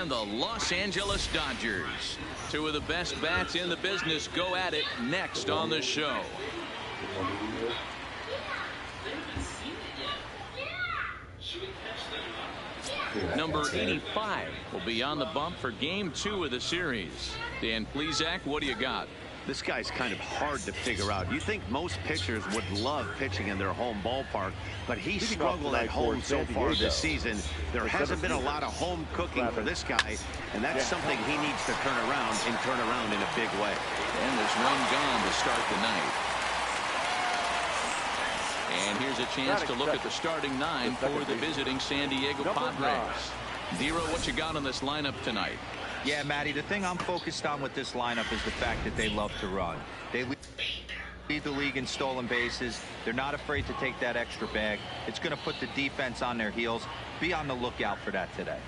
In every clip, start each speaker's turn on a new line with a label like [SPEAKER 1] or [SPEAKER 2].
[SPEAKER 1] and the Los Angeles Dodgers. Two of the best bats in the business go at it next on the show. Number 85 will be on the bump for game 2 of the series. Dan Plesac, what do you got?
[SPEAKER 2] This guy's kind of hard to figure out. You think most pitchers would love pitching in their home ballpark, but he struggled at home so far this season. There hasn't been a lot of home cooking for this guy, and that's something he needs to turn around in a big way.
[SPEAKER 1] And there's one gone to start the night. And here's a chance to look at the starting 9 for the visiting San Diego Padres. Dero, what you got on this lineup tonight?
[SPEAKER 3] Yeah, Matty, the thing I'm focused on with this lineup is the fact that they love to run. They lead the league in stolen bases. They're not afraid to take that extra bag. It's going to put the defense on their heels. Be on the lookout for that today.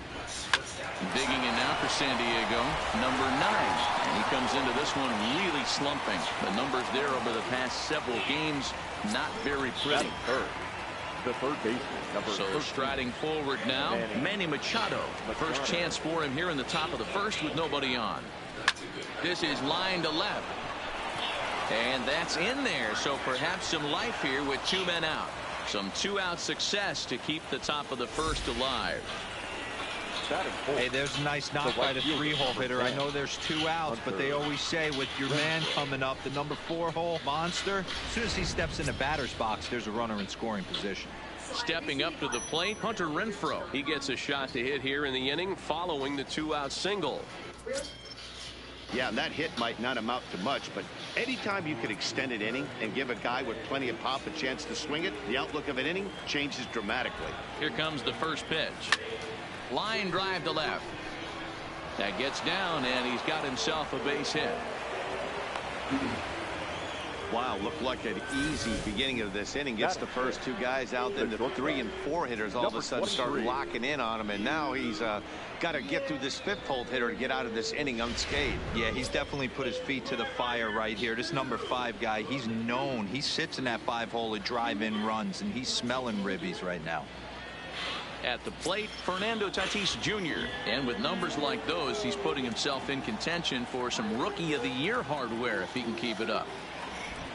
[SPEAKER 1] Digging in now for San Diego, number 9. And he comes into this one really slumping. The numbers there over the past several games, not very pretty.
[SPEAKER 4] The third baseman, number
[SPEAKER 1] so
[SPEAKER 4] 13.
[SPEAKER 1] Striding forward now, Manny Machado. First chance for him here in the top of the first with nobody on. This is line to left. And that's in there, so perhaps some life here with 2 men out. Some 2-out success to keep the top of the first alive.
[SPEAKER 3] Hey, there's a nice knock by the 3-hole hitter. I know there's 2 outs, but they always say with your man coming up, the number 4-hole monster, as soon as he steps in the batter's box, there's a runner in scoring position.
[SPEAKER 1] Stepping up to the plate, Hunter Renfroe. He gets a shot to hit here in the inning following the 2-out single.
[SPEAKER 2] Yeah, and that hit might not amount to much, but anytime you can extend an inning and give a guy with plenty of pop a chance to swing it, the outlook of an inning changes dramatically.
[SPEAKER 1] Here comes the first pitch. Line drive to left. That gets down, and he's got himself a base hit.
[SPEAKER 2] Wow, looked like an easy beginning of this inning. Gets the first 2 guys out, then the 3 and 4 hitters all of a sudden start locking in on him, and now he's got to get through this 5th-hole hitter to get out of this inning unscathed.
[SPEAKER 3] Yeah, he's definitely put his feet to the fire right here. This number 5 guy, he's known. He sits in that 5-hole to drive in runs, and he's smelling ribbies right now.
[SPEAKER 1] At the plate, Fernando Tatis Jr. And with numbers like those, he's putting himself in contention for some Rookie of the Year hardware if he can keep it up.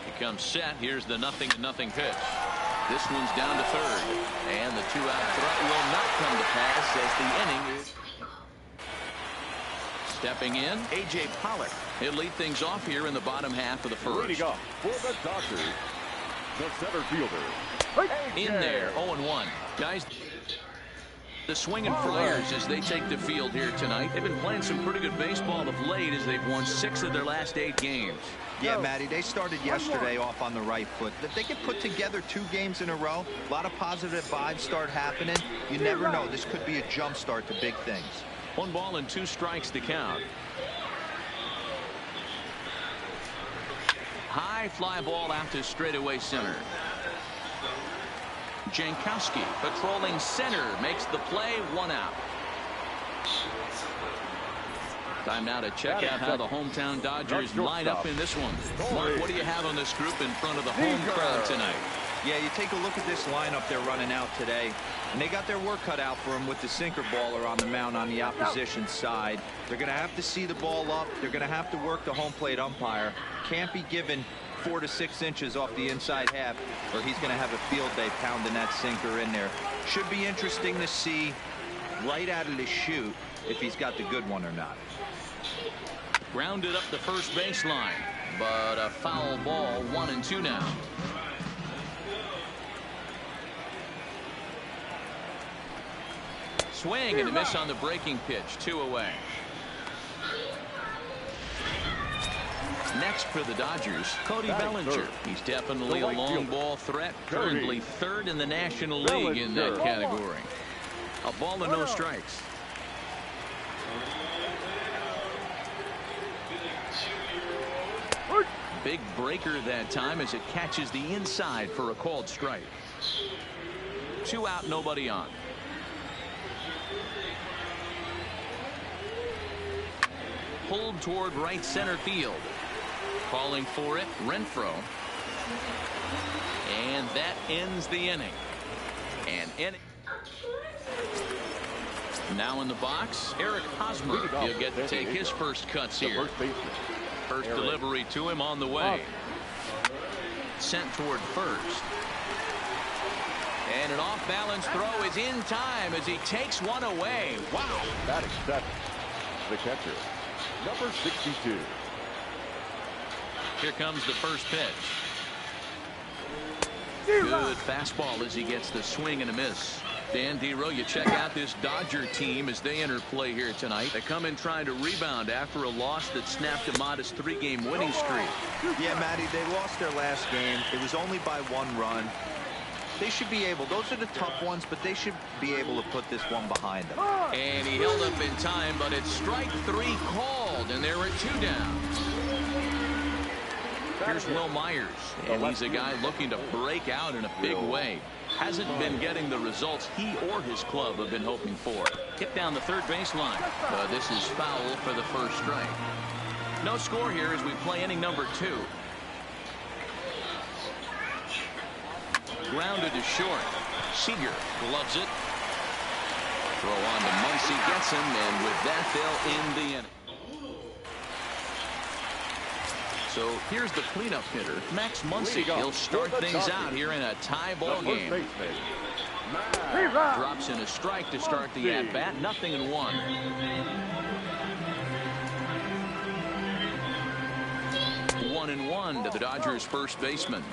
[SPEAKER 1] He comes set. Here's the 0-0 pitch. This one's down to third. And the 2-out threat will not come to pass as the inning is. Stepping in, A.J. Pollock. He'll lead things off here in the bottom half of the first.
[SPEAKER 4] Leading up for the Dodgers, the center fielder.
[SPEAKER 1] In there, 0-1. Guys, the swinging Friars as they take the field here tonight. They've been playing some pretty good baseball of late as they've won 6 of their last 8 games.
[SPEAKER 3] Yeah, Matty, they started yesterday off on the right foot. If they can put together 2 games in a row, a lot of positive vibes start happening. You never know. This could be a jump start to big things.
[SPEAKER 1] 1 ball and 2 strikes to count. High fly ball out to straightaway center. Jankowski patrolling center makes the play, 1 out. Time now to check out how the hometown Dodgers line up in this one. Mark, what do you have on this group in front of the home crowd tonight?
[SPEAKER 3] Yeah, you take a look at this lineup they're running out today, and they got their work cut out for them with the sinker baller on the mound on the opposition side. They're going to have to see the ball up. They're going to have to work the home plate umpire. Can't be given 4 to 6 inches off the inside half, or he's going to have a field day pounding that sinker in there. Should be interesting to see right out of the chute if he's got the good one or not.
[SPEAKER 1] Grounded up the first baseline, but a foul ball, 1-2 now. Swing and a miss on the breaking pitch, 2 away. Next for the Dodgers, Cody Bellinger. He's definitely a long ball threat, currently 3rd in the National League in that category. A ball and no strikes. Big breaker that time as it catches the inside for a called strike. 2 out, nobody on. Pulled toward right center field. Calling for it, Renfroe. And that ends the inning. Now in the box, Eric Hosmer. He'll get to take his first cuts here. First delivery to him on the way. Sent toward first. And an off-balance throw is in time as he takes one away. Wow.
[SPEAKER 4] Batting seventh, the catcher, number 62.
[SPEAKER 1] Here comes the first pitch. Good fastball as he gets the swing and a miss. Dan Dero, you check out this Dodger team as they enter play here tonight. They come in trying to rebound after a loss that snapped a modest 3-game winning streak.
[SPEAKER 3] Yeah, Matty, they lost their last game. It was only by 1 run. They should be able, those are the tough ones, but they should be able to put this one behind them.
[SPEAKER 1] And he held up in time, but it's strike 3 called, and there are 2 down. Here's Will Myers, and he's a guy looking to break out in a big way. Hasn't been getting the results he or his club have been hoping for. Hit down the third baseline. This is foul for the first strike. No score here as we play inning number 2. Grounded to short. Seager gloves it. Throw on to Muncy, gets him, and with that they'll end the inning. So here's the cleanup hitter, Max Muncy. He'll start things out here in a tie ball game. Drops in a strike to start the at-bat. 0-1. One and one to the Dodgers first baseman.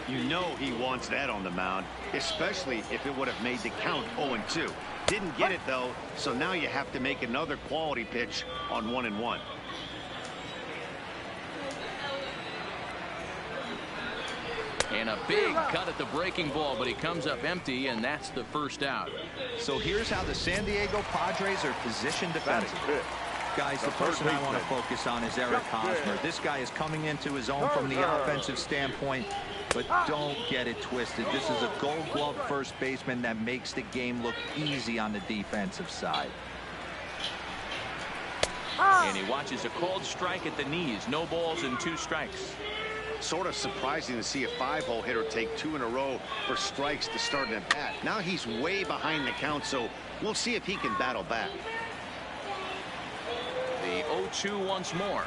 [SPEAKER 2] You know he wants that on the mound, especially if it would have made the count 0-2. Didn't get it, though, so now you have to make another quality pitch on 1-1.
[SPEAKER 1] And a big cut at the breaking ball, but he comes up empty, and that's the first out.
[SPEAKER 3] So here's how the San Diego Padres are positioned defensively. Guys, the person I want to focus on is Eric Hosmer. This guy is coming into his own from the offensive standpoint, but don't get it twisted. This is a gold glove first baseman that makes the game look easy on the defensive side.
[SPEAKER 1] And he watches a called strike at the knees. No balls and 2 strikes.
[SPEAKER 2] Sort of surprising to see a 5-hole hitter take 2 in a row for strikes to start an at-bat. Now he's way behind the count, so we'll see if he can battle back.
[SPEAKER 1] The 0-2 once more.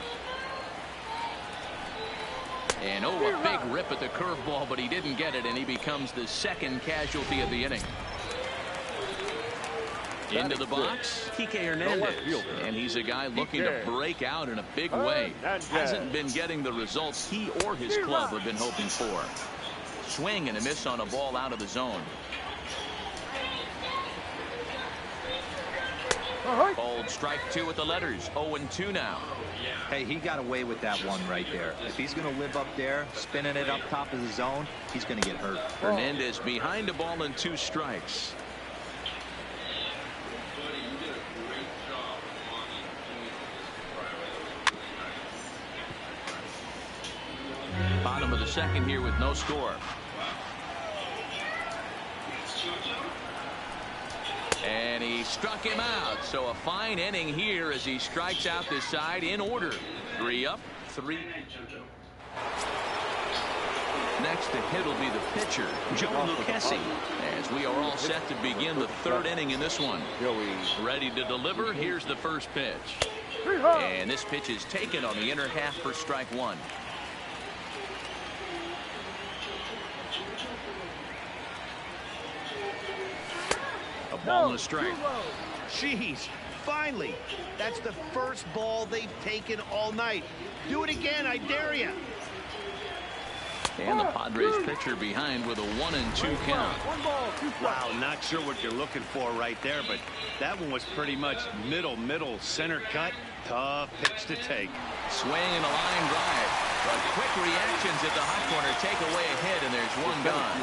[SPEAKER 1] And a big rip at the curveball, but he didn't get it, and he becomes the second casualty of the inning. Into the box, Kike Hernandez, and he's a guy looking to break out in a big way. Hasn't been getting the results he or his club have been hoping for. Swing and a miss on a ball out of the zone. Called strike 2 with the letters. 0-2 now.
[SPEAKER 3] Hey, he got away with that one right there. If he's going to live up there, spinning it up top of the zone, he's going to get hurt.
[SPEAKER 1] Hernandez behind a ball and 2 strikes. Bottom of the second here with no score. And he struck him out. So a fine inning here as he strikes out this side in order. 3 up, 3. Next to hit will be the pitcher, Joe Lucchesi, as we are all set to begin the 3rd inning in this one. Ready to deliver. Here's the first pitch. And this pitch is taken on the inner half for strike 1. A ball and a strike.
[SPEAKER 2] Jeez, finally. That's the first ball they've taken all night. Do it again, I dare you.
[SPEAKER 1] And the Padres pitcher behind with a 1-2 count.
[SPEAKER 2] Wow, not sure what you're looking for right there, but that one was pretty much middle center cut. Tough pitch to take.
[SPEAKER 1] Swing and a line drive. But quick reactions at the hot corner take away a hit, and there's one gone.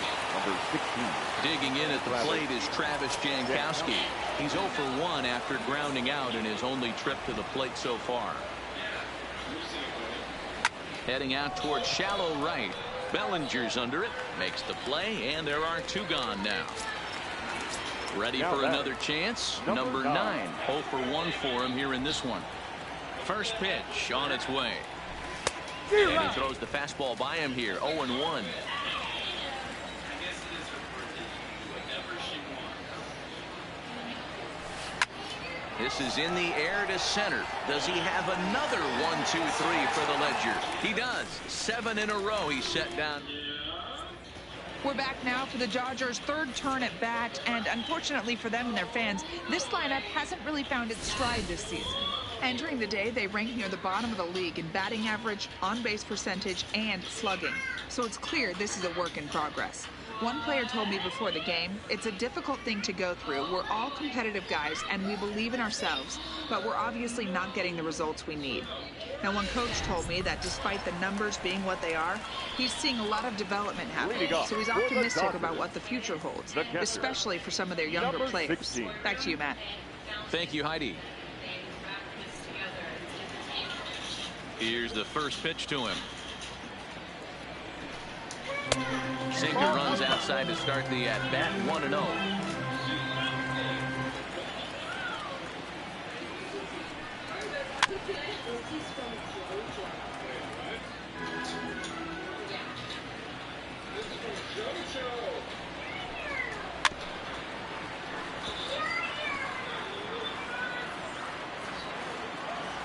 [SPEAKER 1] Digging in at the plate is Travis Jankowski. He's 0 for 1 after grounding out in his only trip to the plate so far. Heading out towards shallow right. Bellinger's under it, makes the play, and there are 2 gone now. Ready for another chance. Number 9. 0 for 1 for him here in this one. First pitch on its way. And he throws the fastball by him here. 0-1. This is in the air to center. Does he have another 1-2-3 for the Ledger? He does. 7 in a row he's set down.
[SPEAKER 5] We're back now for the Dodgers' third turn at bat, and unfortunately for them and their fans, this lineup hasn't really found its stride this season. Entering the day, they rank near the bottom of the league in batting average, on-base percentage, and slugging. So it's clear this is a work in progress. One player told me before the game, it's a difficult thing to go through. We're all competitive guys, and we believe in ourselves, but we're obviously not getting the results we need. Now, one coach told me that despite the numbers being what they are, he's seeing a lot of development happening, so he's optimistic about what the future holds, especially for some of their younger players. Back to you, Matt.
[SPEAKER 1] Thank you, Heidi. Here's the first pitch to him. Sinker runs outside to start the at-bat, 1-0.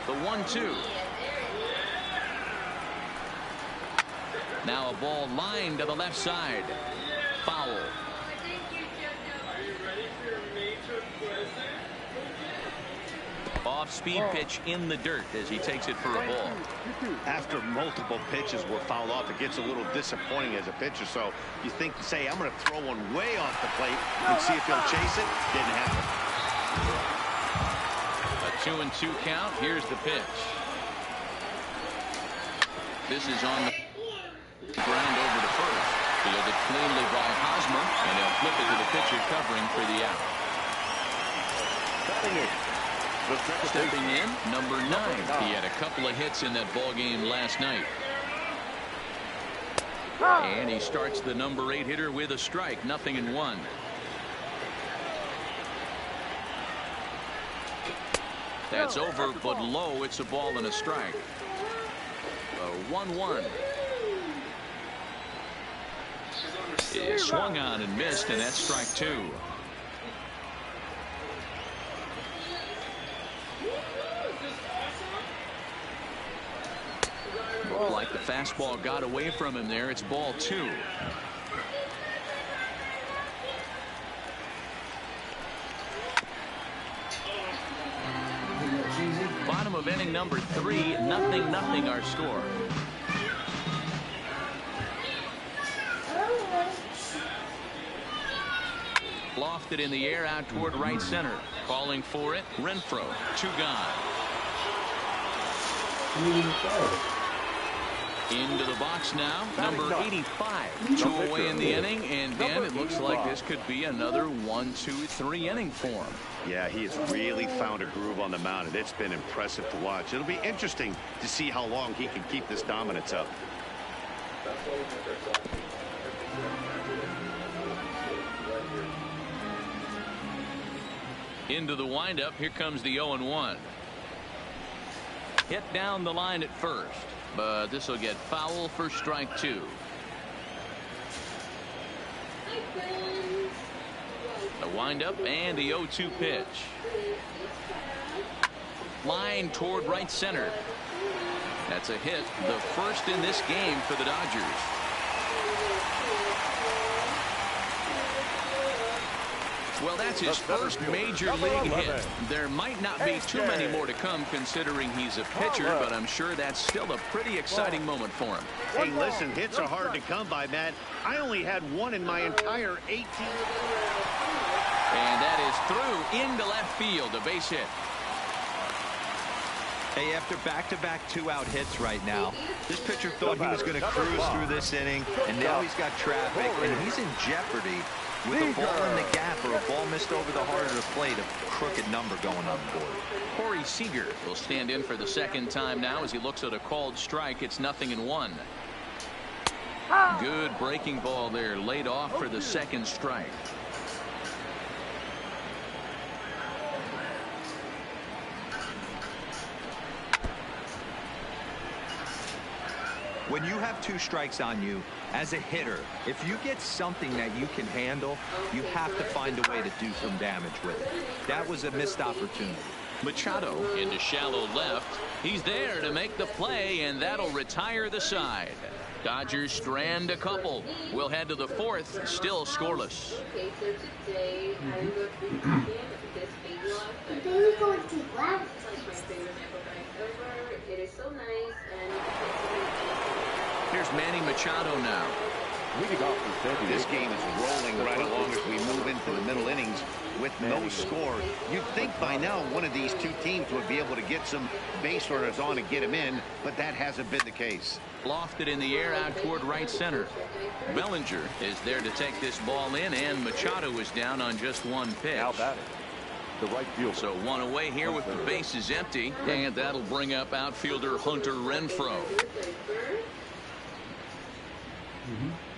[SPEAKER 1] The 1-2. Now a ball lined to the left side. Foul. Off-speed pitch in the dirt as he takes it for a ball.
[SPEAKER 2] After multiple pitches were fouled off, it gets a little disappointing as a pitcher. So you think, say, I'm going to throw one way off the plate and see if he'll chase it. Didn't happen.
[SPEAKER 1] A 2-2 count. Here's the pitch. This is on the ground over to first. Fielded cleanly by Hosmer, and they'll flip it to the pitcher covering for the out. Stepping in, number 9. He had a couple of hits in that ball game last night. And he starts the number 8 hitter with a strike, 0-1. That's over, but low. It's a ball and a strike. 1-1. It swung on and missed, and that's strike 2. Like the fastball got away from him there. It's ball 2. Bottom of inning number 3, 0-0 our score. Lofted in the air out toward right center. Calling for it, Renfroe. 2 gone. Into the box now, number 85. 2 away in the inning, and then it looks like this could be another 1-2-3 inning for him.
[SPEAKER 2] Yeah, he has really found a groove on the mound, and it's been impressive to watch. It'll be interesting to see how long he can keep this dominance up.
[SPEAKER 1] Into the windup. Here comes the 0-1. Hit down the line at first, but this will get foul for strike 2. A windup and the 0-2 pitch. Line toward right center. That's a hit, the first in this game for the Dodgers. Well, that's his first major league hit. There might not be too many more to come considering he's a pitcher, but I'm sure that's still a pretty exciting moment for him.
[SPEAKER 2] Hey, listen, hits are hard to come by, Matt. I only had one in my entire 18.
[SPEAKER 1] And that is through into left field, a base hit.
[SPEAKER 3] Hey, after back-to-back 2-out hits right now, this pitcher thought he was going to cruise through this inning, and now he's got traffic, and he's in jeopardy with a ball in the gap or a ball missed over the heart of the plate, a crooked number going on the board.
[SPEAKER 1] Corey Seager will stand in for the second time now as he looks at a called strike. It's 0-1. Good breaking ball there, laid off for the second strike.
[SPEAKER 3] When you have 2 strikes on you, as a hitter, if you get something that you can handle, you have to find a way to do some damage with it. That was a missed opportunity.
[SPEAKER 1] Machado into shallow left. He's there to make the play, and that'll retire the side. Dodgers strand a couple. We'll head to the fourth, still scoreless. Here's Manny Machado now.
[SPEAKER 2] This game is rolling right along as we move into the middle innings with no score. You'd think by now one of these two teams would be able to get some base runners on and get him in, but that hasn't been the case.
[SPEAKER 1] Lofted in the air out toward right center. Bellinger is there to take this ball in, and Machado is down on just one pitch.
[SPEAKER 4] Now batting, the right fielder.
[SPEAKER 1] So one away here with the bases empty, and that'll bring up outfielder Hunter Renfroe.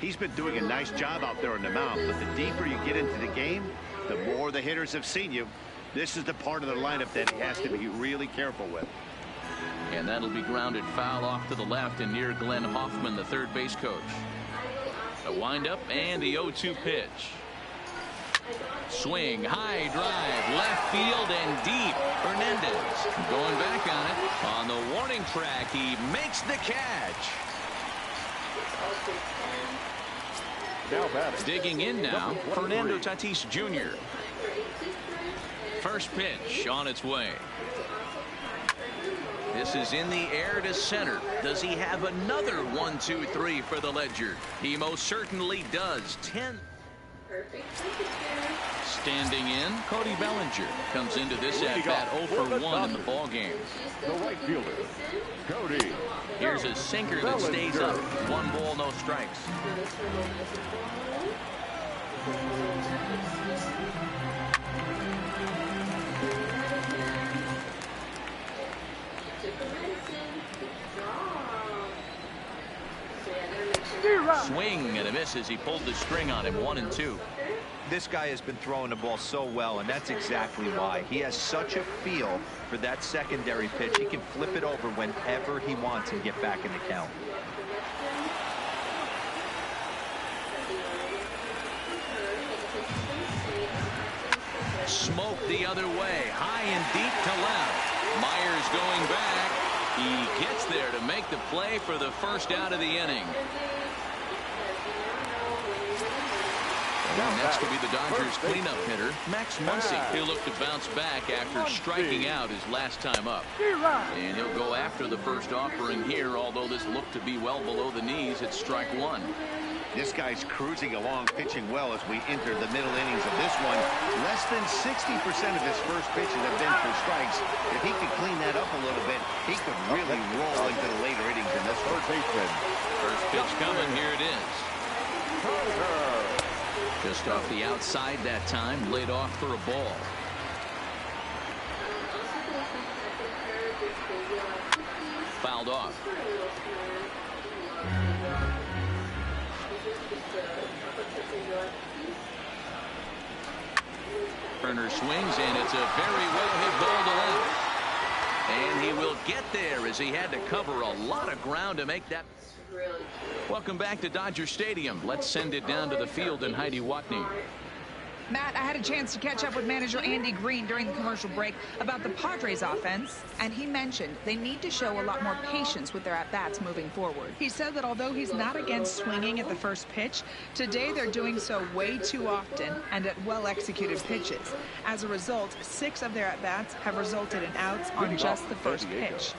[SPEAKER 2] He's been doing a nice job out there on the mound, but the deeper you get into the game, the more the hitters have seen you. This is the part of the lineup that he has to be really careful with.
[SPEAKER 1] And that'll be grounded foul off to the left and near Glenn Hoffman, the third base coach. A windup and the 0-2 pitch. Swing, high drive, left field and deep. Hernandez going back on it. On the warning track, he makes the catch.
[SPEAKER 4] Now batting.
[SPEAKER 1] Digging in now, Fernando Tatis Jr. First pitch on its way. This is in the air to center. Does he have another 1-2-3 for the Ledger? He most certainly does. 10. Standing in, Cody Bellinger comes into this at bat 0 for 1 in the ball game.
[SPEAKER 4] The right fielder, Cody.
[SPEAKER 1] Here's a sinker that stays up. 1 ball, no strikes. Swing and a miss as he pulled the string on him. 1-2.
[SPEAKER 3] This guy has been throwing the ball so well, and that's exactly why. He has such a feel for that secondary pitch. He can flip it over whenever he wants and get back in the count.
[SPEAKER 1] Smoke the other way, high and deep to left. Myers going back. He gets there to make the play for the first out of the inning. And next will be the Dodgers cleanup hitter, Max Muncy. He'll look to bounce back after striking out his last time up. And he'll go after the first offering here, although this looked to be well below the knees at strike 1.
[SPEAKER 2] This guy's cruising along, pitching well as we enter the middle innings of this one. Less than 60% of his first pitches have been for strikes. If he could clean that up a little bit, he could really roll into the later innings in this one.
[SPEAKER 1] First pitch coming, here it is. Just off the outside that time, laid off for a ball. Fouled off. Turner swings, and it's a very well hit ball to left. And he will get there as he had to cover a lot of ground to make that. Welcome back to Dodger Stadium. Let's send it down to the field and Heidi Watney.
[SPEAKER 5] Matt, I had a chance to catch up with manager Andy Green during the commercial break about the Padres offense, and he mentioned they need to show a lot more patience with their at-bats moving forward. He said that although he's not against swinging at the first pitch, today they're doing so way too often and at well-executed pitches. As a result, 6 of their at-bats have resulted in outs on just the first pitch.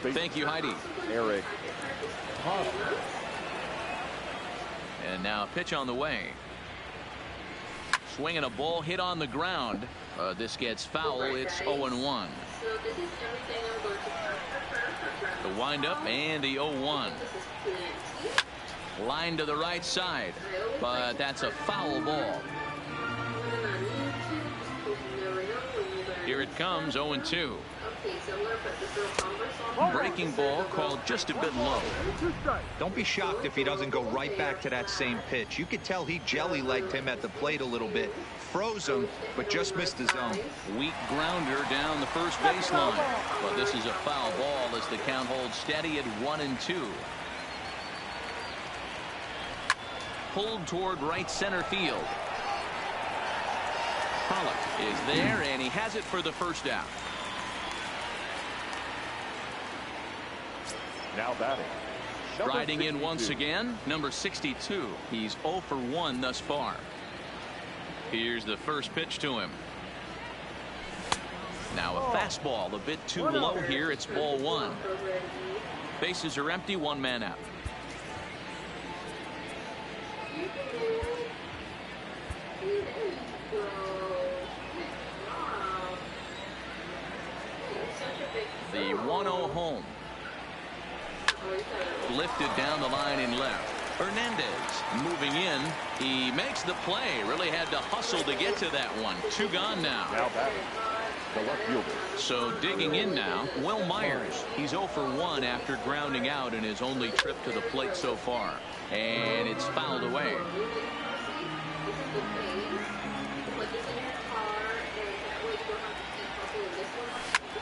[SPEAKER 1] Thank you, Heidi.
[SPEAKER 4] Eric Hosmer.
[SPEAKER 1] And now a pitch on the way. Swinging a ball hit on the ground. This gets foul. It's 0-1. The windup and the 0-1. Line to the right side, but that's a foul ball. Here it comes, 0-2. Breaking ball called just a bit low.
[SPEAKER 3] Don't be shocked if he doesn't go right back to that same pitch. You could tell he jelly-legged him at the plate a little bit. Froze him, but just missed the zone.
[SPEAKER 1] Weak grounder down the first baseline. But this is a foul ball as the count holds steady at 1-2. Pulled toward right center field. Pollock is there, and he has it for the first out.
[SPEAKER 4] Now batting.
[SPEAKER 1] Riding in once again, number 62. He's 0 for 1 thus far. Here's the first pitch to him. Now a fastball a bit too low here. It's ball 1. Bases are empty, 1 man out. The 1-0 home. Lifted down the line in left. Hernandez moving in. He makes the play. Really had to hustle to get to that one. 2 gone now.
[SPEAKER 4] Now batting. The left fielder.
[SPEAKER 1] So digging in now, Will Myers. He's 0 for 1 after grounding out in his only trip to the plate so far. And it's fouled away.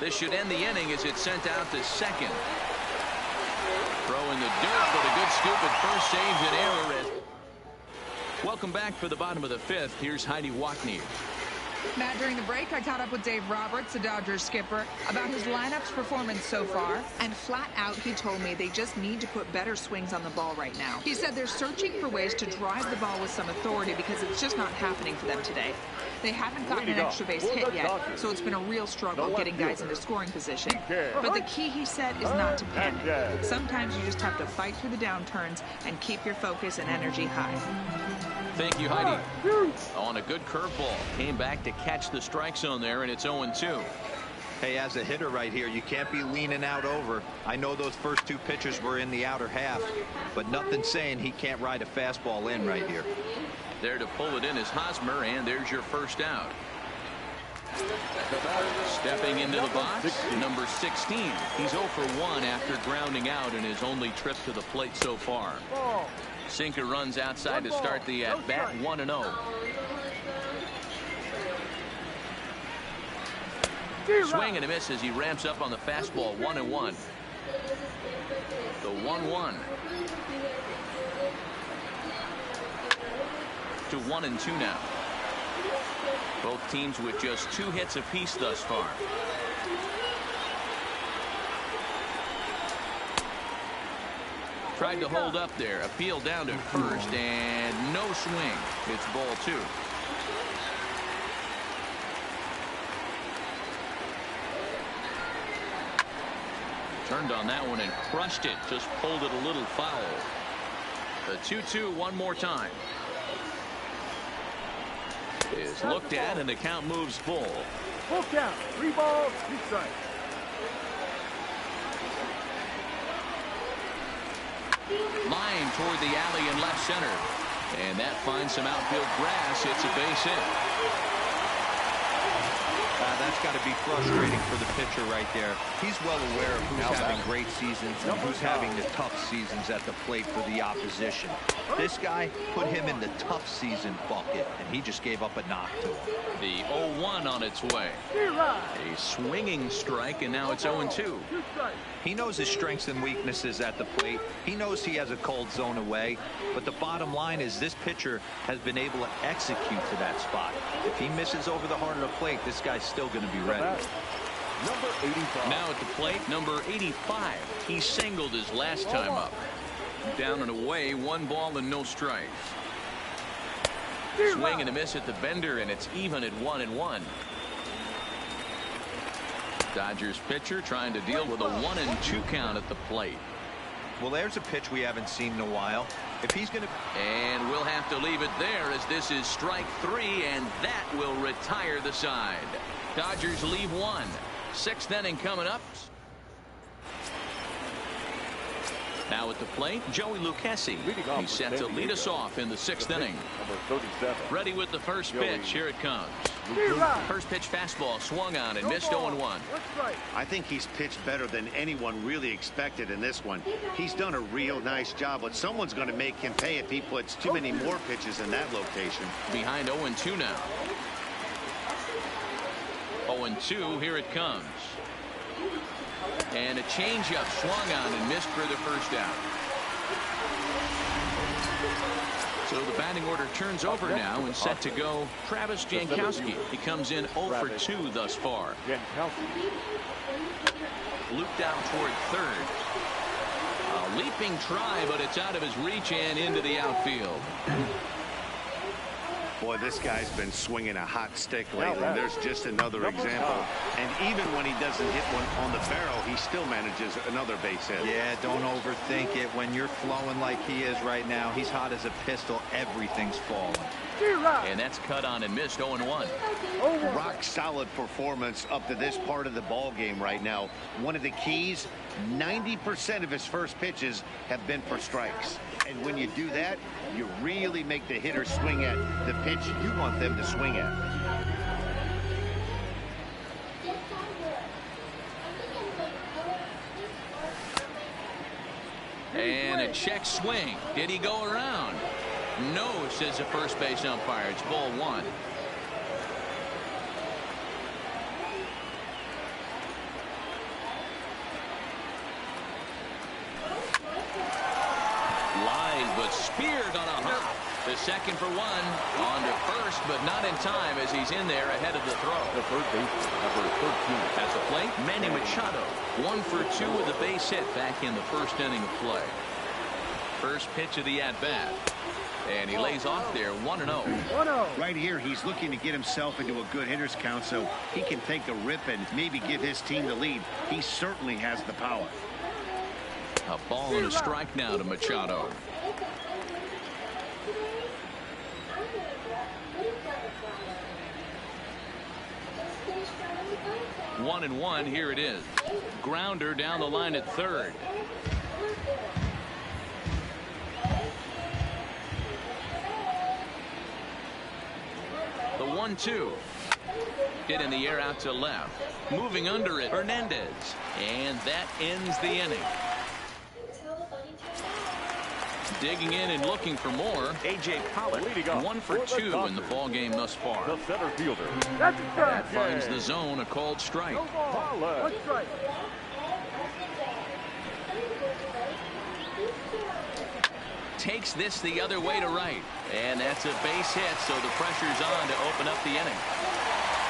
[SPEAKER 1] This should end the inning as it's sent out to second. Throw in the dirt, but a good scoop at first saves an error. Welcome back for the bottom of the 5th. Here's Heidi Watney.
[SPEAKER 5] Matt, during the break, I caught up with Dave Roberts, the Dodgers skipper, about his lineup's performance so far. And flat out, he told me they just need to put better swings on the ball right now. He said they're searching for ways to drive the ball with some authority because it's just not happening for them today. They haven't gotten an extra base hit yet, so it's been a real struggle getting guys into scoring position. But the key, he said, is not to panic. Sometimes you just have to fight through the downturns and keep your focus and energy high.
[SPEAKER 1] Thank you, Heidi. On a good curveball. Came back to catch the strike zone there, and it's 0-2.
[SPEAKER 3] Hey, as a hitter right here, you can't be leaning out over. I know those first 2 pitches were in the outer half, but nothing saying he can't ride a fastball in right here.
[SPEAKER 1] There to pull it in is Hosmer, and there's your first out. Stepping into the box, number 16. He's 0 for 1 after grounding out in his only trip to the plate so far. Sinker runs outside to start the at-bat, 1-0. Swing and a miss as he ramps up on the fastball, 1-1. The 1-1. To 1-2 now. Both teams with just 2 hits apiece thus far. Tried to hold up there. Appeal down to first, and no swing. It's ball 2. Turned on that one and crushed it. Just pulled it a little foul. The 2-2 one more time. Is looked at, and the count moves full.
[SPEAKER 4] Full count. 3 balls, 2 strikes.
[SPEAKER 1] Line toward the alley in left center. And that finds some outfield grass. It's a base hit.
[SPEAKER 3] That's got to be frustrating for the pitcher right there. He's well aware of who's having great seasons and who's having the tough seasons at the plate for the opposition. This guy put him in the tough season bucket, and he just gave up a knock to him.
[SPEAKER 1] The 0-1 on its way. A swinging strike, and now it's 0-2.
[SPEAKER 3] He knows his strengths and weaknesses at the plate. He knows he has a cold zone away. But the bottom line is this pitcher has been able to execute to that spot. If he misses over the heart of the plate, this guy's still going to be ready.
[SPEAKER 4] Number 85.
[SPEAKER 1] Now at the plate, number 85. He singled his last time up. Down and away, 1 ball and no strikes. Swing and a miss at the bender, and it's even at 1-1. Dodgers pitcher trying to deal with a 1-2 count at the plate.
[SPEAKER 3] Well, there's a pitch we haven't seen in a while. If he's going to...
[SPEAKER 1] And we'll have to leave it there as this is strike 3, and that will retire the side. Dodgers leave 1. 6th inning coming up. Now at the plate, Joey Lucchesi. He's set to lead us off in the 6th inning.
[SPEAKER 4] Number 37.
[SPEAKER 1] Ready with the first pitch. Here it comes. First pitch fastball swung on and missed 0-1.
[SPEAKER 2] I think he's pitched better than anyone really expected in this one. He's done a real nice job, but someone's going to make him pay if he puts too many more pitches in that location.
[SPEAKER 1] Behind 0-2 now. 0-2, here it comes. And a changeup swung on and missed for the first out. So the batting order turns over now and set to go Travis Jankowski. He comes in 0 for 2 thus far. Looped out toward third. A leaping try, but it's out of his reach and into the outfield.
[SPEAKER 2] Boy, this guy's been swinging a hot stick lately. There's just another example. And even when he doesn't hit one on the barrel, he still manages another base hit.
[SPEAKER 3] Yeah, don't overthink it. When you're flowing like he is right now, he's hot as a pistol. Everything's falling.
[SPEAKER 1] And that's cut on and missed. 0-1.
[SPEAKER 2] Rock solid performance up to this part of the ball game right now. One of the keys, 90% of his first pitches have been for strikes. And when you do that, you really make the hitter swing at the pitch you want them to swing at.
[SPEAKER 1] And a check swing. Did he go around? No, says the first base umpire. It's ball 1. Line, but speared on a hop. The second for 1. On to first, but not in time as he's in there ahead of the throw.
[SPEAKER 4] The third baseman, number 13.
[SPEAKER 1] At the plate, Manny Machado. 1 for 2 with a base hit back in the first inning of play. First pitch of the at-bat. And he lays off there 1-0.
[SPEAKER 2] Right here, he's looking to get himself into a good hitter's count so he can take a rip and maybe give his team the lead. He certainly has the power.
[SPEAKER 1] A ball and a strike now to Machado. One and one. Here it is. Grounder down the line at third. The 1-2. Hit in the air out to left. Moving under it, Hernandez. And that ends the inning. Digging in and looking for more. A.J. Pollock, 1 for 2 in the ball game thus far.
[SPEAKER 4] The center fielder.
[SPEAKER 1] That finds the zone, a called strike.
[SPEAKER 4] Pollock.
[SPEAKER 1] Takes this the other way to right. And that's a base hit, so the pressure's on to open up the inning.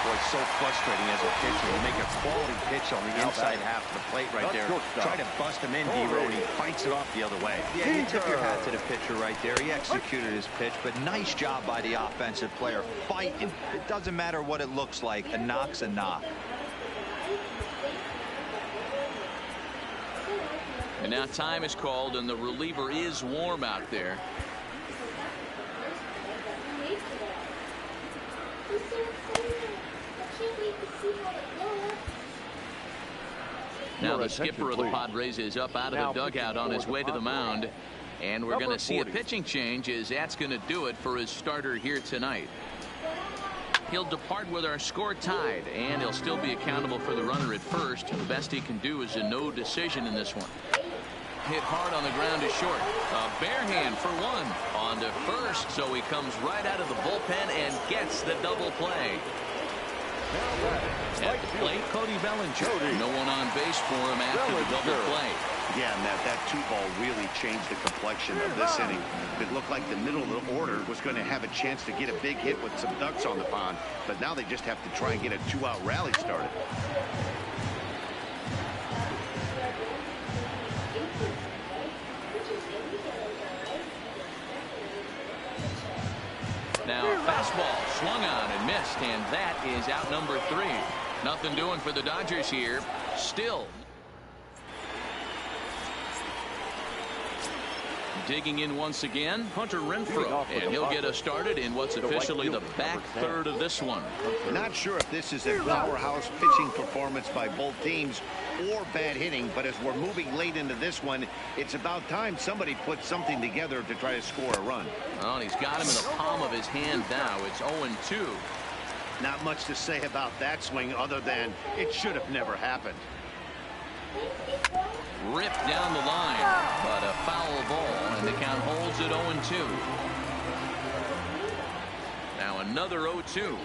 [SPEAKER 2] Boy, it's so frustrating as a pitcher. You make a quality pitch on the inside half of the plate right there. Try to bust him in, D-Row, and he fights it off the other way.
[SPEAKER 3] Yeah, you tip your hat to the pitcher right there. He executed his pitch, but nice job by the offensive player. Fighting. It doesn't matter what it looks like. A knock's a knock.
[SPEAKER 1] And now time is called, and the reliever is warm out there. Now the skipper of the Padres is up out of the dugout on his way to the mound. And we're going to see a pitching change, as that's going to do it for his starter here tonight. He'll depart with our score tied, and he'll still be accountable for the runner at first. The best he can do is a no decision in this one. Hit hard on the ground to short. A bare hand for 1 on to first, so he comes right out of the bullpen and gets the double play. At the plate, Cody Bellinger. No one on base for him after the double play.
[SPEAKER 2] Yeah, and that 2-ball really changed the complexion of this inning. It looked like the middle of the order was going to have a chance to get a big hit with some ducks on the pond, but now they just have to try and get a 2-out rally started.
[SPEAKER 1] Now fastball swung on and missed, and that is out number 3. Nothing doing for the Dodgers here. Still digging in once again, Hunter Renfroe, and he'll get us started in what's officially the back third of this one.
[SPEAKER 2] Not sure if this is a powerhouse pitching performance by both teams or bad hitting, but as we're moving late into this one, it's about time somebody puts something together to try to score a run.
[SPEAKER 1] Well, he's got him in the palm of his hand now. It's 0-2.
[SPEAKER 2] Not much to say about that swing other than it should have never happened.
[SPEAKER 1] Ripped down the line, but a foul ball, and the count holds at 0-2. Now another 0-2.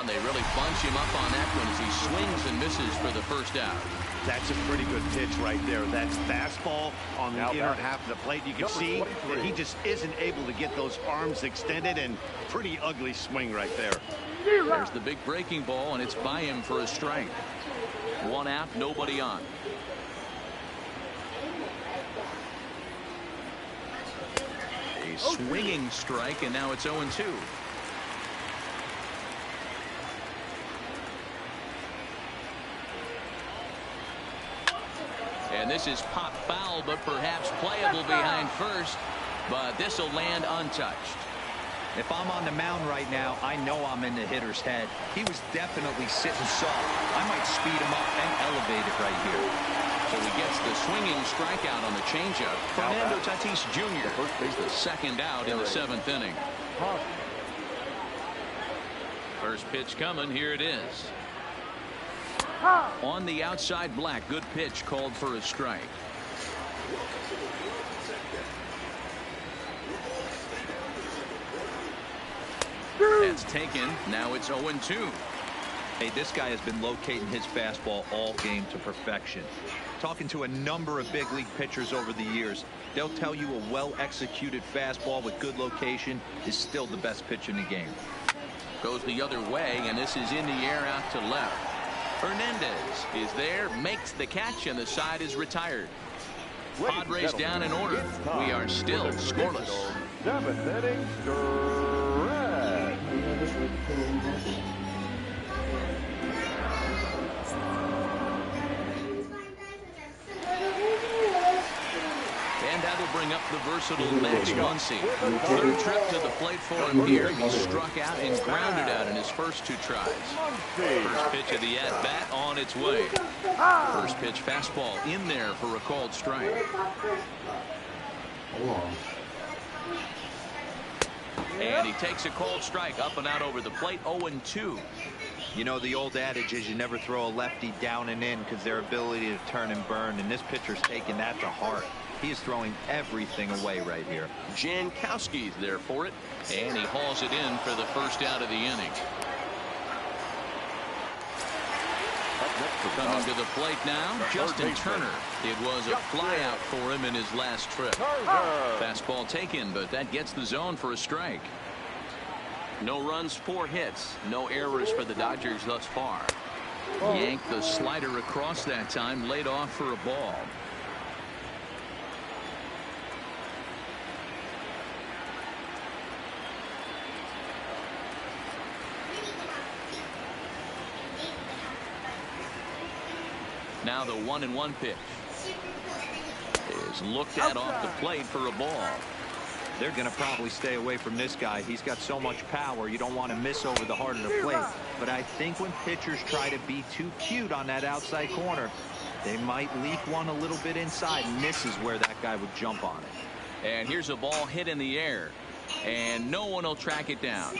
[SPEAKER 1] They really bunch him up on that one as he swings and misses for the first out.
[SPEAKER 2] That's a pretty good pitch right there. That's fastball on the inner half of the plate. You can see that he just isn't able to get those arms extended, and pretty ugly swing right there.
[SPEAKER 1] There's the big breaking ball, and it's by him for a strike. 1 out, nobody on. A swinging strike, and now it's 0-2. And this is pop foul, but perhaps playable behind first. But this will land untouched.
[SPEAKER 3] If I'm on the mound right now, I know I'm in the hitter's head. He was definitely sitting soft. I might speed him up and elevate it right here.
[SPEAKER 1] So he gets the swinging strikeout on the changeup. Fernando Tatis Jr. the second out in the 7th inning. First pitch coming. Here it is. On the outside, Black. Good pitch called for a strike. That's taken. Now it's 0-2.
[SPEAKER 3] Hey, this guy has been locating his fastball all game to perfection. Talking to a number of big league pitchers over the years, they'll tell you a well-executed fastball with good location is still the best pitch in the game.
[SPEAKER 1] Goes the other way, and this is in the air out to left. Hernandez is there, makes the catch, and the side is retired. Padres down in order. We are still scoreless.
[SPEAKER 4] 7th inning, stretch.
[SPEAKER 1] And that'll bring up the versatile Max Muncy. Third trip to the plate for him here. He struck out and grounded out in his first 2 tries. First pitch of the at-bat on its way. First pitch fastball in there for a called strike. And he takes a called strike up and out over the plate. 0-2.
[SPEAKER 3] You know, the old adage is you never throw a lefty down and in because their ability to turn and burn, and this pitcher's taking that to heart. He is throwing everything away right here.
[SPEAKER 1] Jankowski's there for it, and he hauls it in for the first out of the inning. Coming to the plate now, Justin Turner. It was a flyout for him in his last trip. Fastball taken, but that gets the zone for a strike. No runs, 4 hits, no errors for the Dodgers thus far. Yanked the slider across that time, laid off for a ball. Now the 1-1 pitch is looked at off the plate for a ball.
[SPEAKER 3] They're going to probably stay away from this guy. He's got so much power. You don't want to miss over the heart of the plate. But I think when pitchers try to be too cute on that outside corner, they might leak one a little bit inside, and this is where that guy would jump on it.
[SPEAKER 1] And here's a ball hit in the air, and no one will track it down.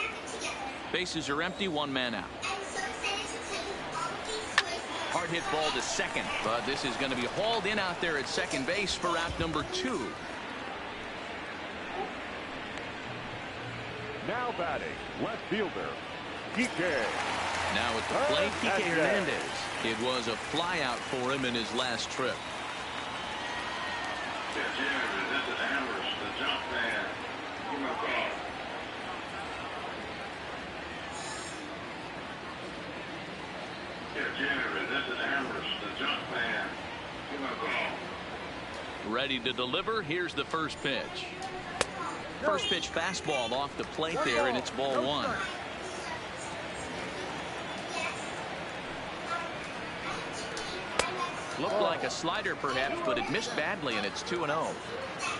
[SPEAKER 1] Bases are empty, 1 man out. Hard hit ball to second, but this is going to be hauled in out there at second base for out number 2.
[SPEAKER 4] Now batting, left fielder, Kike.
[SPEAKER 1] Now at the plate, Kike Hernandez. It was a flyout for him in his last trip. Ready to deliver. Here's the first pitch. First pitch fastball off the plate there, and it's ball 1. Looked like a slider perhaps, but it missed badly, and it's 2-0.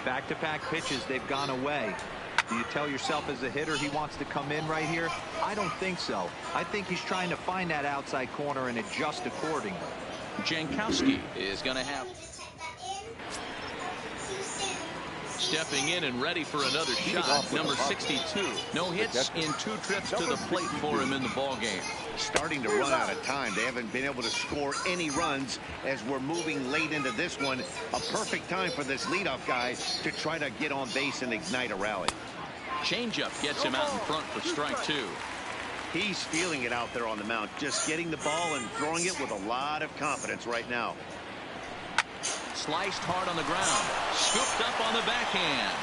[SPEAKER 3] Back-to-back pitches, they've gone away. Do you tell yourself as a hitter he wants to come in right here? I don't think so. I think he's trying to find that outside corner and adjust accordingly.
[SPEAKER 1] Jankowski is going to have stepping in and ready for another shot. Number 62. No hits in 2 trips to the plate for him in the ball game.
[SPEAKER 2] Starting to run out of time. They haven't been able to score any runs as we're moving late into this one. A perfect time for this leadoff guy to try to get on base and ignite a rally.
[SPEAKER 1] Changeup gets him out in front for strike 2.
[SPEAKER 2] He's feeling it out there on the mound, just getting the ball and throwing it with a lot of confidence right now.
[SPEAKER 1] Sliced hard on the ground. Scooped up on the backhand.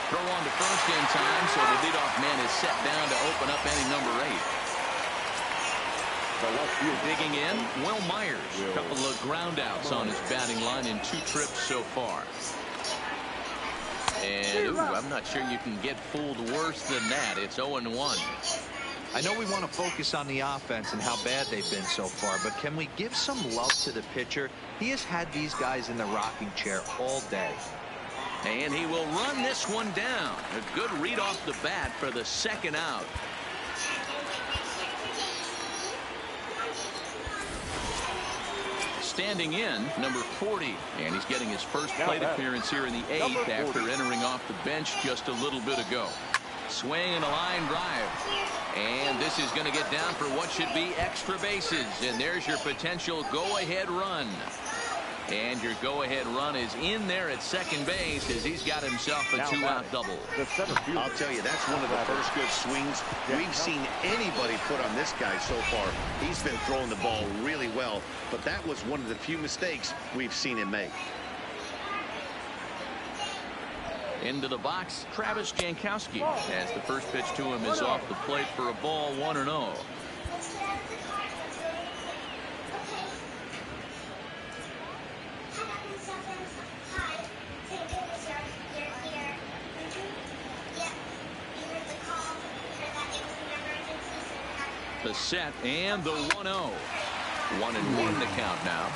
[SPEAKER 1] Throw on to first in time, so the leadoff man is set down to open up inning number 8. Digging in, Will Myers. A couple of ground outs on his batting line in 2 trips so far. And I'm not sure you can get fooled worse than that. It's 0-1.
[SPEAKER 3] I know we want to focus on the offense and how bad they've been so far, but can we give some love to the pitcher? He has had these guys in the rocking chair all day.
[SPEAKER 1] And he will run this one down. A good read off the bat for the second out. Standing in, number 40, and he's getting his first plate appearance here in the 8th after entering off the bench just a little bit ago. Swing and a line drive. And this is going to get down for what should be extra bases. And there's your potential go-ahead run. And your go-ahead run is in there at second base as he's got himself a 2-out double.
[SPEAKER 2] I'll tell you, that's one of the first good swings we've seen anybody put on this guy so far. He's been throwing the ball really well, but that was one of the few mistakes we've seen him make.
[SPEAKER 1] Into the box, Travis Jankowski, as the first pitch to him is off the plate for a ball, 1-0. The set and the 1-0. 1-1 the count now.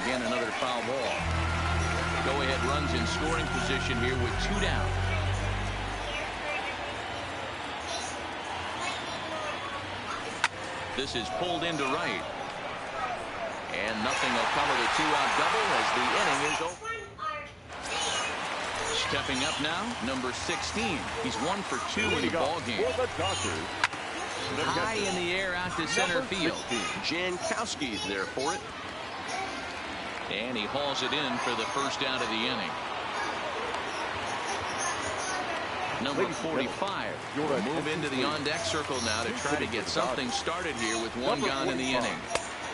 [SPEAKER 1] Again, another foul ball. Go-ahead runs in scoring position here with 2 down. This is pulled into right. And nothing will cover the 2-out double as the inning is over. Stepping up now, number 16. He's 1 for 2 in the ball game. High in the air out to center field. Jankowski's there for it. And he hauls it in for the first out of the inning. Number 45 will move into the on-deck circle now to try to get something started here with 1 gone in the inning.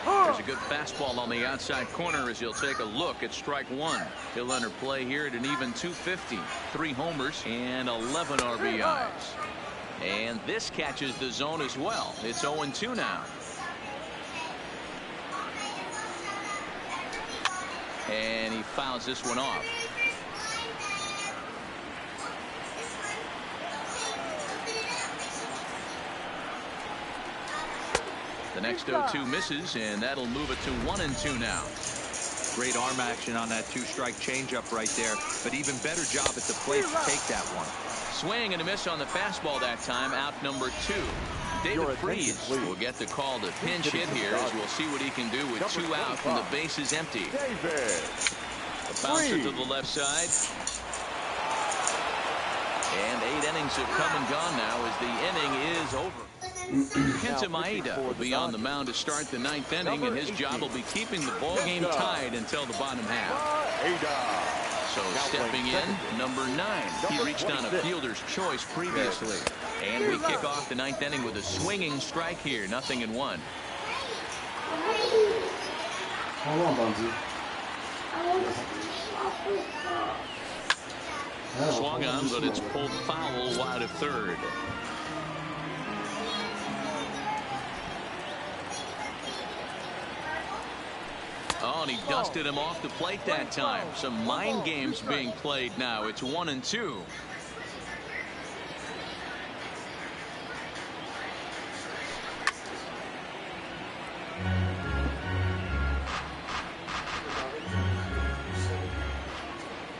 [SPEAKER 1] There's a good fastball on the outside corner as he'll take a look at strike 1. He'll enter play here at an even 250. 3 homers and 11 RBIs. And this catches the zone as well. It's 0-2 now. And he fouls this one off. The next 0-2 misses, and that'll move it to 1-2 now.
[SPEAKER 3] Great arm action on that 2-strike changeup right there, but even better job at the plate to take that one.
[SPEAKER 1] Swing and a miss on the fastball that time. Out number 2. David Freese will get the call to pinch hit here as we'll see what he can do with 2 out from the bases empty. A bouncer to the left side. And 8 innings have come and gone now as the inning is over. Kenta Maeda will be on the mound to start the 9th inning, and his job will be keeping the ball game tied until the bottom half. So stepping in, number 9. He reached on a fielder's choice previously. And we kick off the 9th inning with a swinging strike here. 0-1. Swung on, but it's pulled foul wide of third. Oh, and he dusted him off the plate that time. Some mind games being played now. It's 1-2.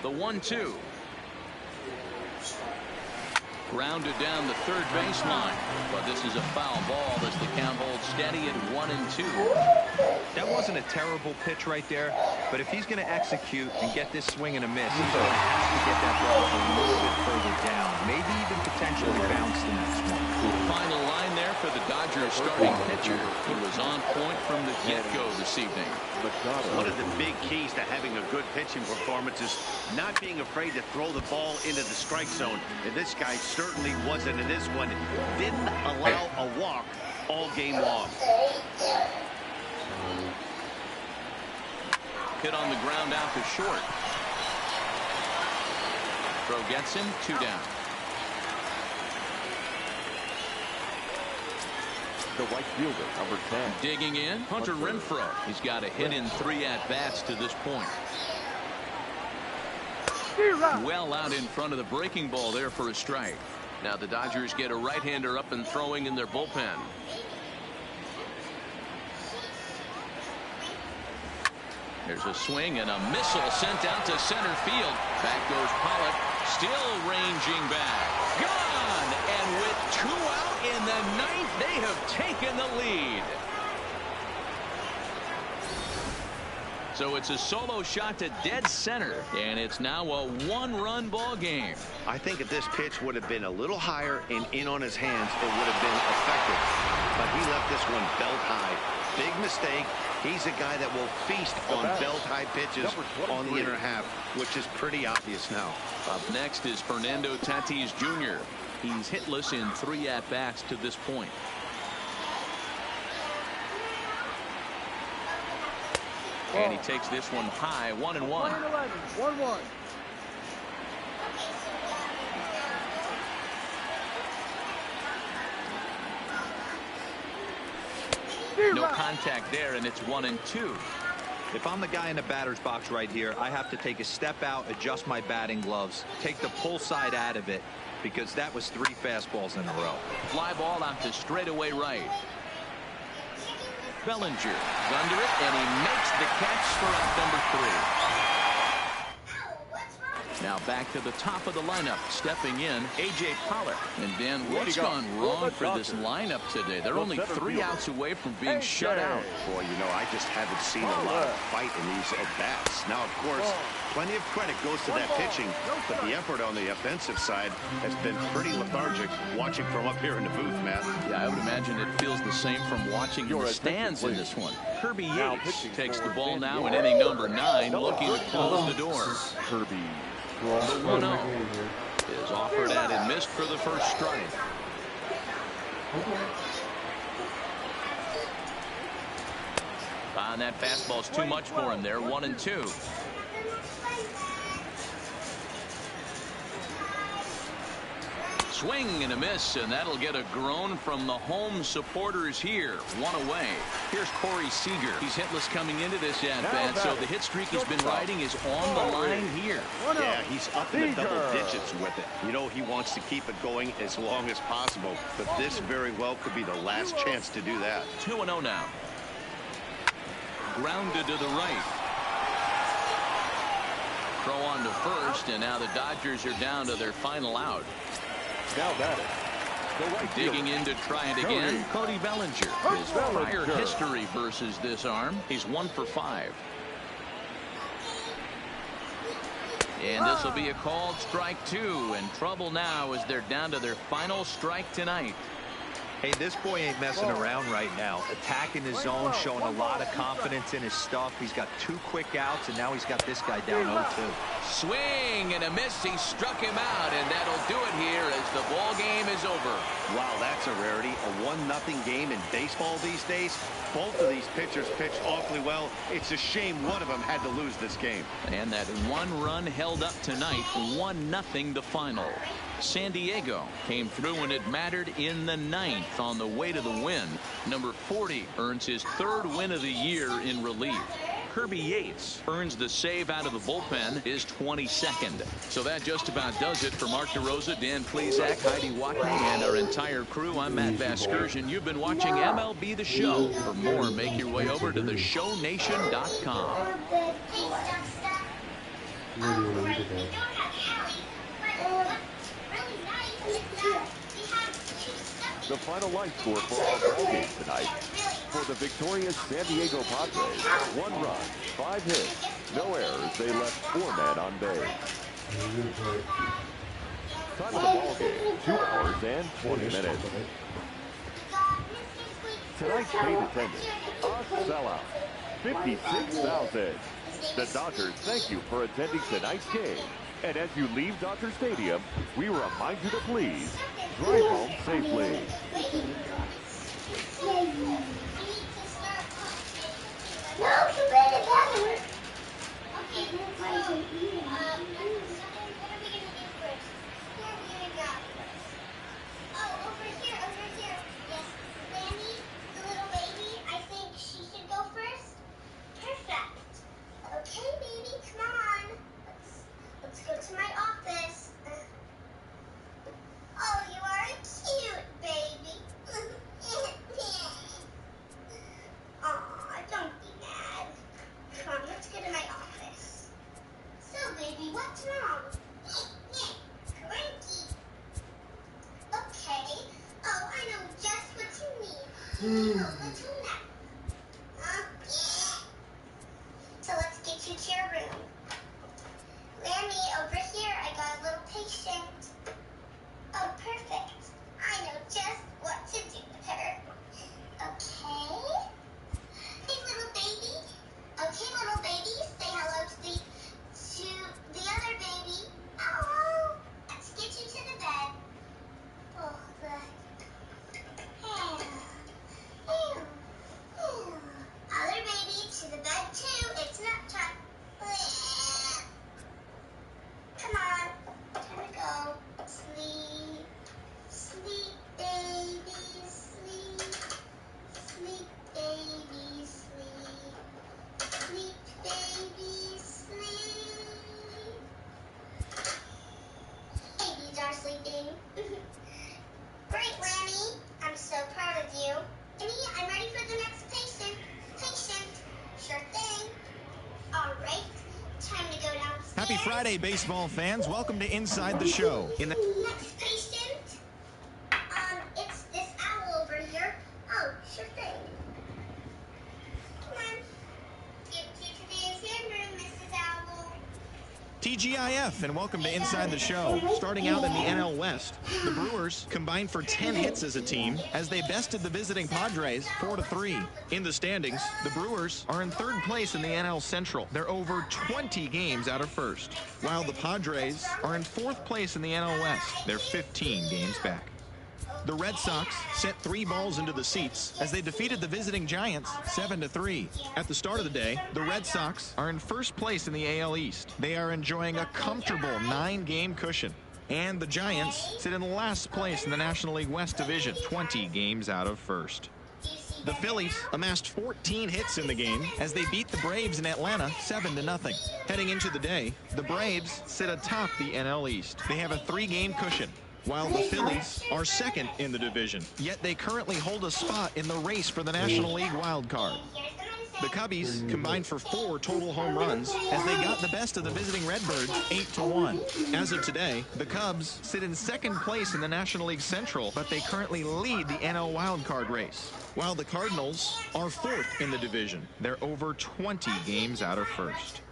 [SPEAKER 1] The 1-2. Grounded down the third baseline, but this is a foul ball as the count holds steady at 1-2.
[SPEAKER 3] That wasn't a terrible pitch right there, but if he's going to execute and get this swing and a miss, he's going to have to get that ball a little bit further down, maybe even potentially eventually bounced the next one.
[SPEAKER 1] Final line there for the Dodgers starting pitcher. He was on point from the get-go this evening.
[SPEAKER 2] One of the big keys to having a good pitching performance is not being afraid to throw the ball into the strike zone. And this guy certainly wasn't in this one. Didn't allow a walk all game long.
[SPEAKER 1] Hit on the ground out to short. Throw gets him, 2 down.
[SPEAKER 4] The right fielder, number 10.
[SPEAKER 1] Digging in, Hunter Renfroe. He's got a hit in 3 at-bats to this point. Well out in front of the breaking ball there for a strike. Now the Dodgers get a right-hander up and throwing in their bullpen. There's a swing and a missile sent out to center field. Back goes Pollock, still ranging back. Gone! And with 2 out in the 9th, they have taken the lead. So it's a solo shot to dead center, and it's now a 1-run ball game.
[SPEAKER 2] I think if this pitch would have been a little higher and in on his hands, it would have been effective. But he left this one belt high. Big mistake. He's a guy that will feast on belt-high pitches on the inner half, which is pretty obvious now.
[SPEAKER 1] Up next is Fernando Tatis Jr. He's hitless in 3 at-bats to this point. And he takes this one high, 1-1.
[SPEAKER 6] 1-1.
[SPEAKER 1] No contact there, and it's 1-2.
[SPEAKER 3] If I'm the guy in the batter's box right here, I have to take a step out, adjust my batting gloves, take the pull side out of it, because that was 3 fastballs in a row.
[SPEAKER 1] Fly ball out to straightaway right. Bellinger is under it, and he makes the catch for out number 3. Now back to the top of the lineup, stepping in, A.J. Pollock. And Dan, what's gone wrong for this lineup today? They're only 3 outs away from being shut out.
[SPEAKER 2] Boy, you know, I just haven't seen a lot of fight in these at-bats. Now, of course, plenty of credit goes to that pitching, but the effort on the offensive side has been pretty lethargic watching from up here in the booth, Matt.
[SPEAKER 1] Yeah, I would imagine it feels the same from watching in the stands in this one. Kirby Yates takes the ball now in inning number 9, looking to close the door.
[SPEAKER 4] Kirby.
[SPEAKER 1] The 1-0 is offered at and missed for the first strike. And that fastball's too much for him there, 1-2. Swing and a miss, and that'll get a groan from the home supporters here. 1 away. Here's Corey Seager. He's hitless coming into this at-bat, so the hit streak he's been riding is on the line here.
[SPEAKER 2] Yeah, he's up in the double digits with it. You know, he wants to keep it going as long as possible, but this very well could be the last chance to do that.
[SPEAKER 1] 2-0 now. Grounded to the right. Throw on to first, and now the Dodgers are down to their final out.
[SPEAKER 4] Now batting. The right
[SPEAKER 1] Digging in to try it again, Cody Bellinger. His prior history versus this arm, he's 1 for 5. And this will be a called strike 2, and trouble now as they're down to their final strike tonight.
[SPEAKER 3] Hey, this boy ain't messing around right now. Attacking his zone, showing a lot of confidence in his stuff. He's got 2 quick outs, and now he's got this guy down 0-2.
[SPEAKER 1] Swing and a miss. He struck him out, and that'll do it here as the ball game is over.
[SPEAKER 2] Wow, that's a rarity. A 1-0 game in baseball these days. Both of these pitchers pitched awfully well. It's a shame one of them had to lose this game.
[SPEAKER 1] And that 1 run held up tonight, 1-0 the final. San Diego came through when it mattered in the 9th on the way to the win. Number 40 earns his 3rd win of the year in relief. Kirby Yates earns the save out of the bullpen, his 22nd. So that just about does it for Mark DeRosa, Dan Plesac, Heidi Watney, and our entire crew. I'm Matt Vasgersian. You've been watching MLB The Show. For more, make your way over to theshownation.com.
[SPEAKER 4] The final line score for our ball game tonight. For the victorious San Diego Padres, 1 run, 5 hits, no errors. They left 4 men on base. Time of the ball game, 2 hours and 20 minutes. Tonight's paid attendance, a sellout, 56,000. The Dodgers thank you for attending tonight's game. And as you leave Dodger Stadium, we remind you to please drive home safely.
[SPEAKER 6] So let's get you to your room. Lammy, over here, I got a little patient. Oh, perfect. I know just what to do with her. Okay. Hey, little baby. Okay, little baby, say hello to the other baby. Oh, let's get you to the bed. Oh, other baby to the bed too. It's not time. Come on. Time to go. Sleep. Sleep, baby. Sleep. Sleep, baby. Sleep. Sleep, baby. Sleep. Babies are sleeping. Great, Lammy. I'm so proud of you. Amy, I'm ready for the next patient. Sure thing. All right. Time to go downstairs.
[SPEAKER 7] Happy Friday, baseball fans. Welcome to Inside the Show.
[SPEAKER 6] Next patient. It's this owl over here. Oh, sure thing. Come on. Get you to the exam room, Mrs. Owl.
[SPEAKER 7] TGIF, and welcome to Inside the Show. Starting out in the NL West, the Brewers combined for 10 hits as a team as they bested the visiting Padres 4-3. In the standings, the Brewers are in third place in the NL Central. They're over 20 games out of first, while the Padres are in fourth place in the NL West. They're 15 games back. The Red Sox sent 3 balls into the seats as they defeated the visiting Giants 7-3. At the start of the day, the Red Sox are in first place in the AL East. They are enjoying a comfortable 9-game cushion. And the Giants sit in last place in the National League West Division, 20 games out of first. The Phillies amassed 14 hits in the game as they beat the Braves in Atlanta 7-0. Heading into the day, the Braves sit atop the NL East. They have a 3-game cushion, while the Phillies are second in the division. Yet they currently hold a spot in the race for the National League wild card. The Cubbies combined for 4 total home runs as they got the best of the visiting Redbirds 8-1. As of today, the Cubs sit in second place in the National League Central, but they currently lead the NL wild card race, while the Cardinals are fourth in the division. They're over 20 games out of first.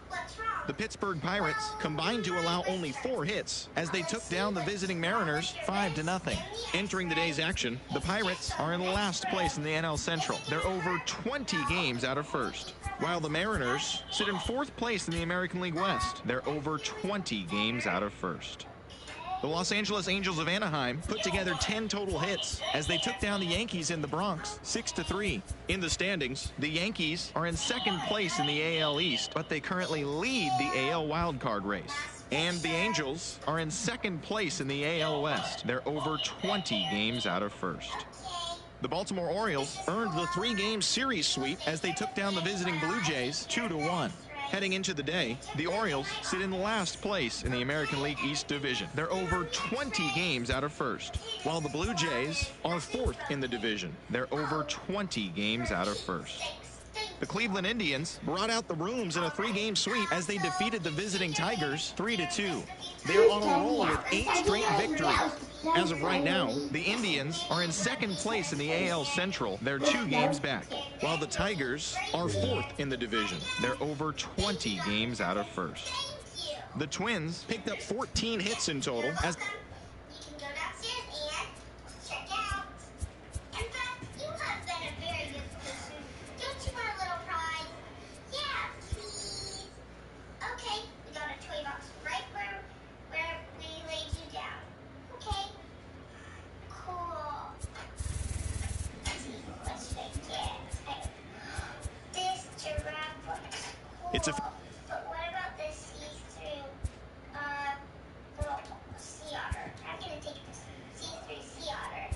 [SPEAKER 7] The Pittsburgh Pirates combined to allow only 4 hits as they took down the visiting Mariners 5-0. Entering the day's action, the Pirates are in last place in the NL Central. They're over 20 games out of first, while the Mariners sit in fourth place in the American League West. They're over 20 games out of first. The Los Angeles Angels of Anaheim put together 10 total hits as they took down the Yankees in the Bronx 6-3. In the standings, the Yankees are in second place in the AL East, but they currently lead the AL wildcard race. And the Angels are in second place in the AL West. They're over 20 games out of first. The Baltimore Orioles earned the 3-game series sweep as they took down the visiting Blue Jays 2-1. Heading into the day, the Orioles sit in last place in the American League East Division. They're over 20 games out of first, while the Blue Jays are fourth in the division. They're over 20 games out of first. The Cleveland Indians brought out the rooms in a 3-game sweep as they defeated the visiting Tigers 3-2. They're on a roll with 8 straight victories. As of right now, the Indians are in second place in the AL Central. They're 2 games back, while the Tigers are fourth in the division. They're over 20 games out of first. The Twins picked up 14 hits in total It's a...
[SPEAKER 6] But what about this see-through little sea otter? I'm going to take this see-through sea otter.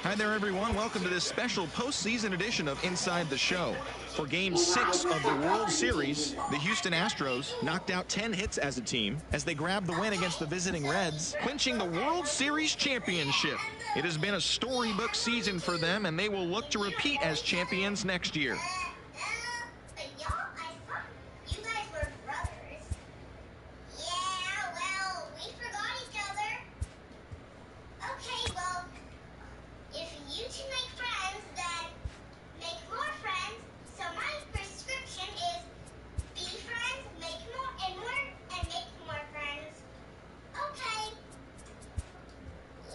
[SPEAKER 7] Hi there, everyone. Welcome to this special postseason edition of Inside the Show. For Game 6 of the World Series, the Houston Astros knocked out 10 hits as a team as they grabbed the win against the visiting Reds, clinching the World Series championship. It has been a storybook season for them, and they will look to repeat as champions next year.
[SPEAKER 6] But y'all, I thought you guys were brothers. Yeah, well, we forgot each other. Okay, well, if you two make friends, then make more friends. So my prescription is be friends, make more, and make more friends. Okay.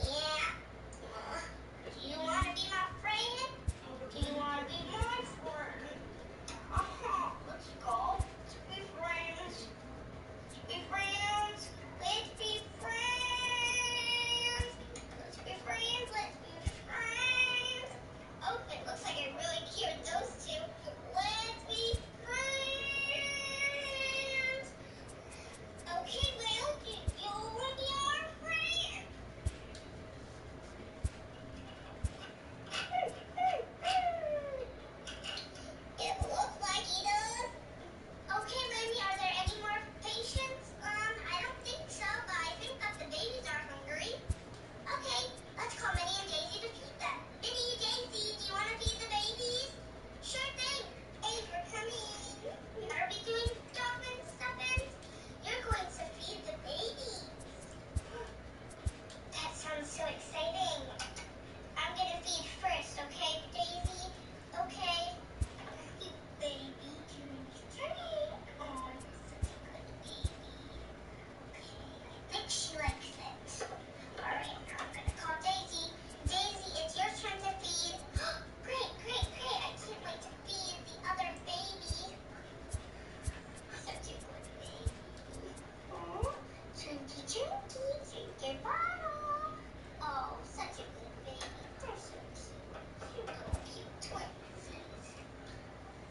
[SPEAKER 6] Yeah. Do you want to be my friend? Do you want to be my friend? Let's go. Let's be friends. Let's be friends. Let's be friends. Let's be friends. Let's be friends. Oh, it looks like I really cured those two. Let's be friends. Okay, well, you will be our friend. It looks like he does. Okay, Lemmy, are there any more patients? I don't think so, but I think that the babies are hungry. Okay, let's call Minnie and Daisy to feed them. Minnie, Daisy, do you want to feed the babies? Sure thing. Hey, we're coming. Are we doing stuffins? You're going to feed the babies. That sounds so exciting. I'm going to feed first, okay, Daisy? Okay. You baby, turning. Oh, such a good baby. Okay, I think she likes it. All right, now I'm going to call Daisy. Daisy, it's your turn to feed. Great. I can't wait to feed the other baby. Such a good baby. Oh, Chunky, drink your bottle. Oh, such a good baby. They're so cute twinsies.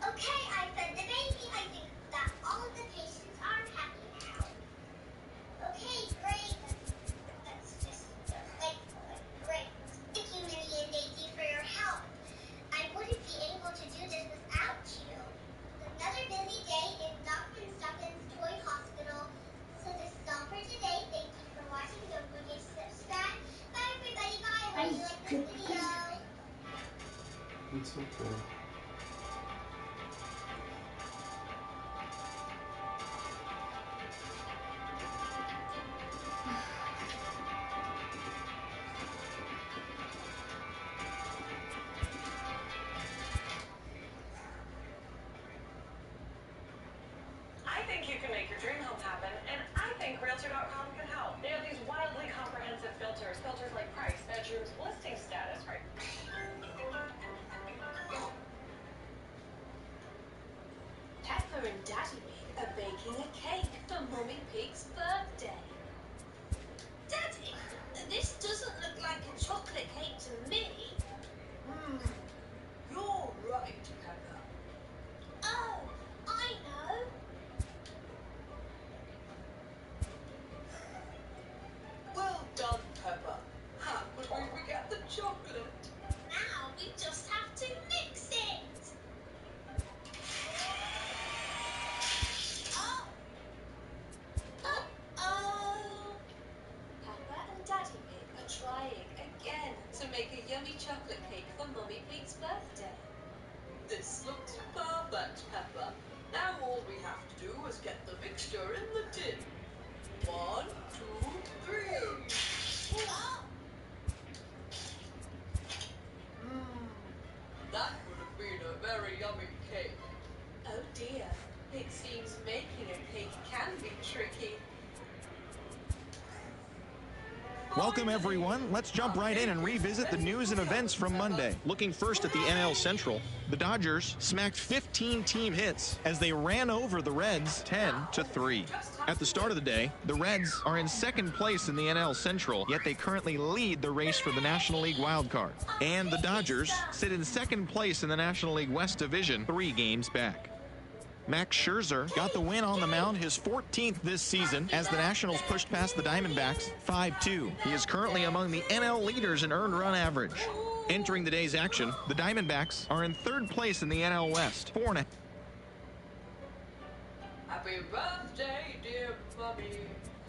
[SPEAKER 6] Okay, I fed the baby. I think that all of the patients are happy now. Okay, great. That's just great. Thank you, Minnie and Daisy, for your help. I wouldn't be able to do this without you. Another busy day in Doc and Stuffin's Toy Hospital. So this is all for today. Thank you for watching. Don't forget to subscribe. Bye, everybody. Bye. I hope you like this video.
[SPEAKER 8] It's so cool.
[SPEAKER 9] I think you can make your dream home happen, and I think Realtor.com can help. They have these wildly comprehensive filters like price, bedrooms, listing status, right?
[SPEAKER 10] Peppa and Daddy Pig are baking a cake for Mummy Pig's birthday. Daddy, this doesn't look like a chocolate cake to me.
[SPEAKER 9] You're right, Peppa.
[SPEAKER 10] Oh, I know.
[SPEAKER 9] Well done, Peppa. How would we forget the chocolate?
[SPEAKER 10] Now we just have to mix it. Oh. Uh-oh. Peppa and Daddy Pig are trying again to make a yummy chocolate cake for Mummy Pig's birthday.
[SPEAKER 9] This looks perfect, Peppa. Now all we have to do is get the mixture in the tin. 1, 2, 3.
[SPEAKER 10] Oh.
[SPEAKER 9] That would have been a very yummy cake.
[SPEAKER 10] Oh dear, it seems making a cake can be tricky.
[SPEAKER 7] Welcome, everyone. Let's jump right in and revisit the news and events from Monday. Looking first at the NL Central, the Dodgers smacked 15 team hits as they ran over the Reds 10-3. At the start of the day, the Reds are in second place in the NL Central, yet they currently lead the race for the National League wildcard. And the Dodgers sit in second place in the National League West Division, 3 games back. Max Scherzer got the win on the mound, his 14th this season, as the Nationals pushed past the Diamondbacks 5-2. He is currently among the NL leaders in earned run average. Entering the day's action, the Diamondbacks are in third place in the NL West, 4.5.
[SPEAKER 10] Happy birthday, dear Bobby.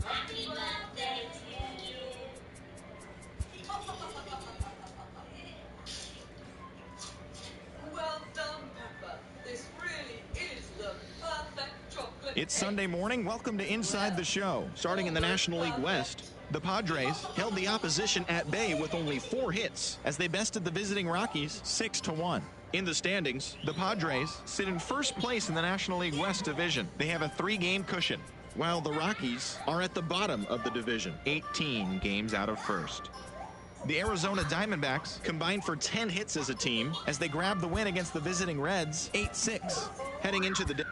[SPEAKER 10] Happy birthday to you. Well done, Peppa. This really is the perfect chocolate.
[SPEAKER 7] It's Sunday morning. Welcome to Inside the Show. Starting in the National League West, the Padres held the opposition at bay with only 4 hits as they bested the visiting Rockies 6-1. In the standings, the Padres sit in first place in the National League West Division. They have a 3-game cushion, while the Rockies are at the bottom of the division, 18 games out of first. The Arizona Diamondbacks combined for 10 hits as a team as they grab the win against the visiting Reds 8-6. Heading into the day.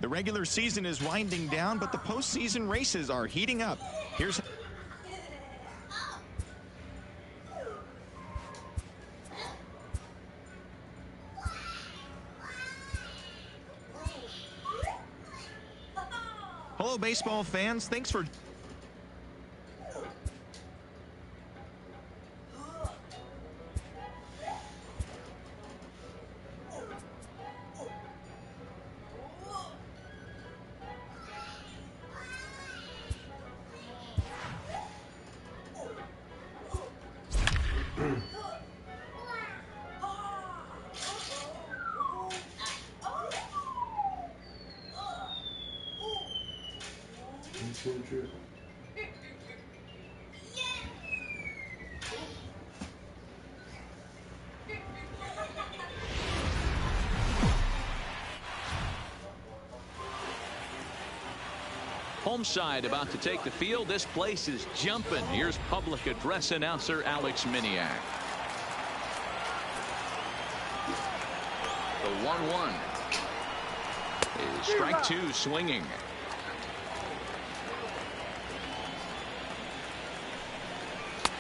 [SPEAKER 7] The regular season is winding down, but the postseason races are heating up. Here's Hello, baseball fans. Thanks for
[SPEAKER 1] Home side about to take the field. This place is jumping. Here's public address announcer Alex Miniak. The 1-1 is strike 2 swinging.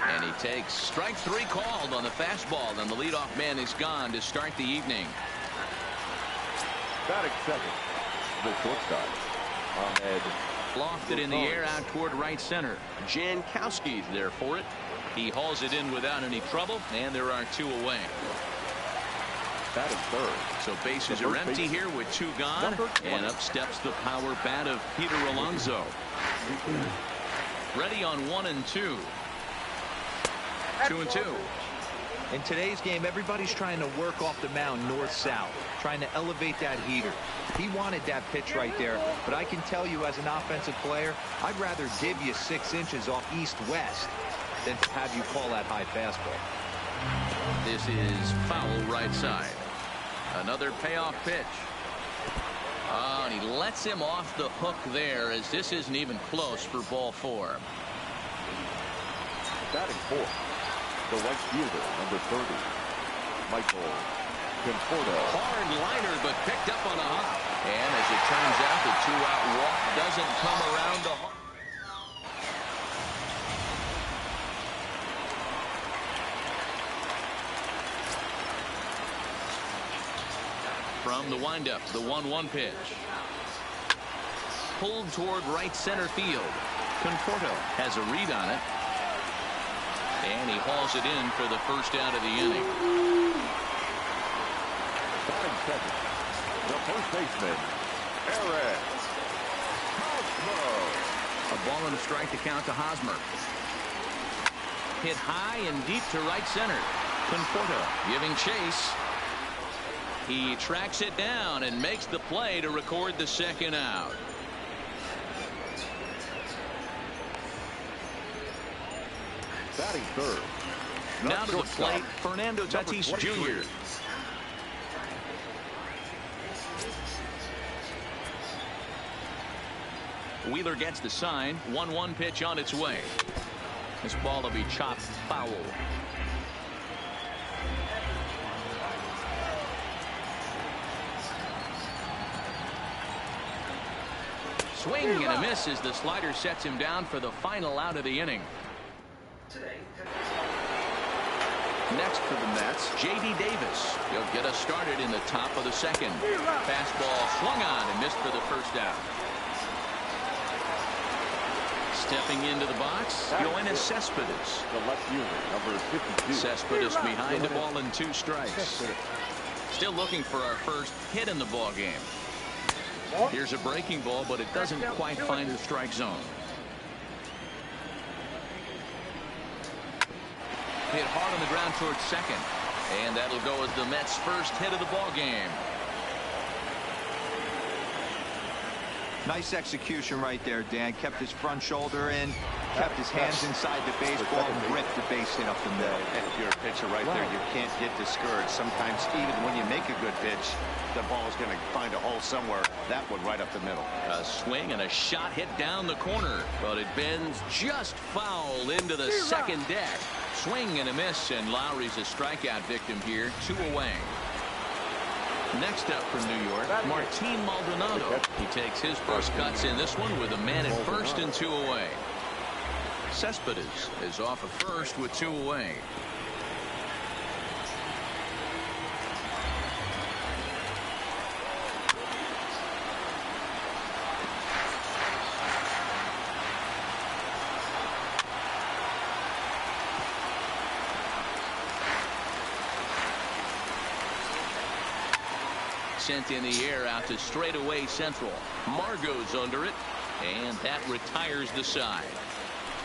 [SPEAKER 1] And he takes strike 3 called on the fastball, and the leadoff man is gone to start the evening.
[SPEAKER 4] Batting second, the shortstop, Ahmed.
[SPEAKER 1] Lofted in the air out toward right center. Jankowski's there for it. He hauls it in without any trouble, and there are 2 away.
[SPEAKER 4] Batting third.
[SPEAKER 1] So bases are empty here with 2 gone, and up steps the power bat of Peter Alonso. Ready on 1 and 2. 2 and 2.
[SPEAKER 3] In today's game, everybody's trying to work off the mound north-south, trying to elevate that heater. He wanted that pitch right there, but I can tell you as an offensive player, I'd rather give you 6 inches off east-west than to have you call that high fastball.
[SPEAKER 1] This is foul right side. Another payoff pitch. Oh, and he lets him off the hook there, as this isn't even close for ball 4.
[SPEAKER 4] Batting fourth, the right fielder, number 30, Michael Conforto.
[SPEAKER 1] Hard liner, but picked up on a hop. And as it turns out, the 2-out walk doesn't come around the home. From the windup, the 1-1 pitch. Pulled toward right center field. Conforto has a read on it. And he hauls it in for the first out of the inning.
[SPEAKER 4] Batting second, the first baseman, Eric Hosmer.
[SPEAKER 1] A ball and a strike to count to Hosmer. Hit high and deep to right center. Conforto giving chase. He tracks it down and makes the play to record the second out.
[SPEAKER 4] batting third.
[SPEAKER 1] Now to the plate, Fernando Tatis Jr. Wheeler gets the sign. 1-1 pitch on its way. This ball will be chopped foul. Swing and a miss as the slider sets him down for the final out of the inning. Next for the Mets, J.D. Davis. He'll get us started in the top of the second. Fastball swung on and missed for the first out. Stepping into the box, Yoenis Cespedes.
[SPEAKER 4] The left unit, number 52.
[SPEAKER 1] Cespedes behind the ball and 2 strikes. Still looking for our first hit in the ball game. Here's a breaking ball, but it doesn't quite find the strike zone. Hit hard on the ground towards second, and that'll go as the Mets' first hit of the ball game.
[SPEAKER 3] Nice execution right there, Dan. Kept his front shoulder in, kept his hands inside the baseball, and ripped the base hit up the middle.
[SPEAKER 2] And if you're a pitcher right there, you can't get discouraged. Sometimes even when you make a good pitch, the ball is going to find a hole somewhere. That one right up the middle.
[SPEAKER 1] A swing and a shot hit down the corner, but it bends just foul into the second deck. Swing and a miss, and Lowry's a strikeout victim here. 2 away. Next up from New York, Martin Maldonado. He takes his first cuts in this one with a man at first and 2 away. Cespedes is off at first with 2 away. Sent in the air out to straightaway central. Margot's under it, and that retires the side.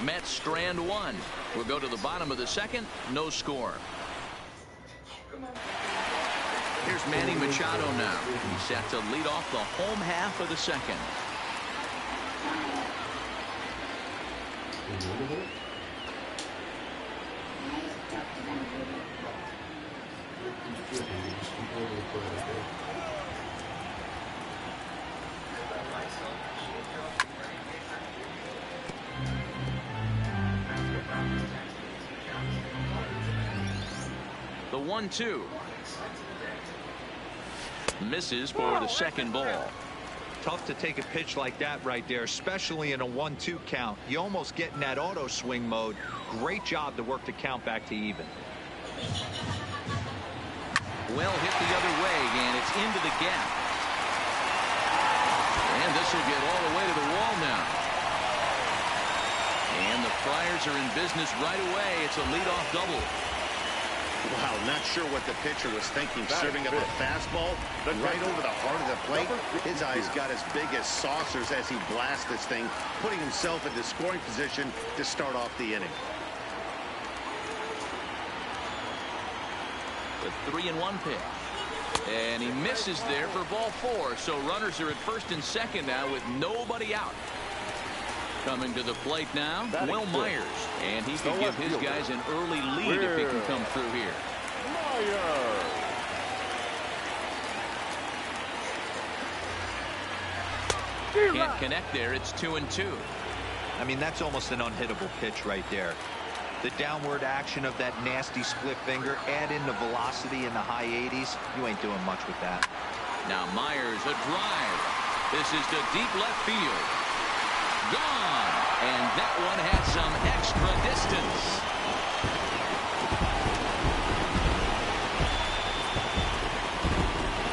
[SPEAKER 1] Mets strand 1. We'll go to the bottom of the second. No score. Here's Manny Machado now. He's set to lead off the home half of the second. The 1-2. Misses for the second ball.
[SPEAKER 3] Tough to take a pitch like that right there, especially in a 1-2 count. You almost get in that auto swing mode. Great job to work the count back to even.
[SPEAKER 1] Well hit the other way, and it's into the gap. And this will get all the way to the wall now. And the Friars are in business right away. It's a leadoff double.
[SPEAKER 2] Wow, not sure what the pitcher was thinking, serving up a fastball right over the heart of the plate. His eyes got as big as saucers as he blasts this thing, putting himself into scoring position to start off the inning.
[SPEAKER 1] The 3-1 pitch. And he misses there for ball 4. So runners are at first and second now with nobody out. Coming to the plate now, Will Myers. And he can give his guys an early lead if he can come through here.
[SPEAKER 4] Myers.
[SPEAKER 1] Can't connect there. It's 2-2.
[SPEAKER 3] I mean, that's almost an unhittable pitch right there. The downward action of that nasty split finger, add in the velocity in the high 80s, you ain't doing much with that.
[SPEAKER 1] Now Myers, a drive. This is to deep left field. Gone. And that one had some extra distance.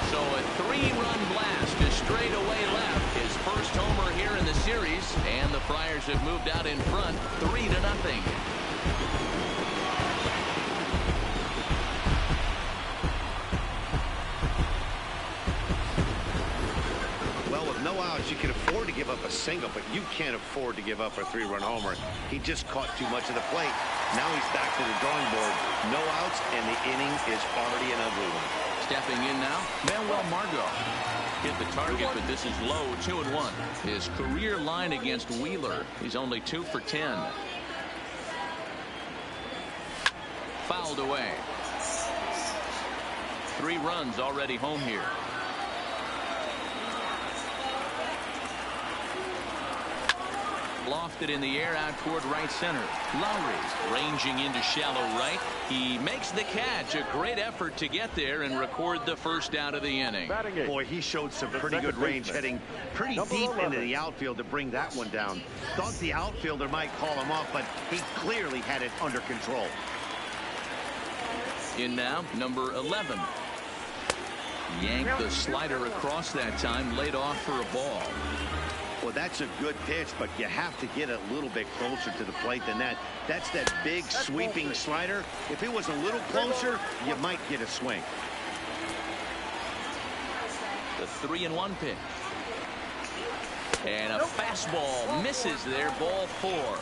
[SPEAKER 1] So a 3-run blast to straightaway left. His first homer here in the series. And the Friars have moved out in front 3-0.
[SPEAKER 2] Well, with no outs, you can afford to give up a single, but you can't afford to give up a 3-run homer. He just caught too much of the plate. Now he's back to the drawing board. No outs, and the inning is already an ugly one.
[SPEAKER 1] Stepping in now, Manuel Margot. Hit the target, but this is low, 2-1. His career line against Wheeler, he's only 2 for 10. fouled away. 3 runs already home here. Lofted in the air out toward right center. Lowry ranging into shallow right. He makes the catch. A great effort to get there and record the first out of the inning.
[SPEAKER 2] Boy, he showed some pretty good range, heading pretty deep into the outfield to bring that one down. Thought the outfielder might call him off, but he clearly had it under control.
[SPEAKER 1] In now, number 11. Yanked the slider across that time, laid off for a ball.
[SPEAKER 2] Well, that's a good pitch, but you have to get a little bit closer to the plate than that. That's that big sweeping slider. If it was a little closer, you might get a swing.
[SPEAKER 1] The 3-1 pitch. And a fastball misses there, ball 4.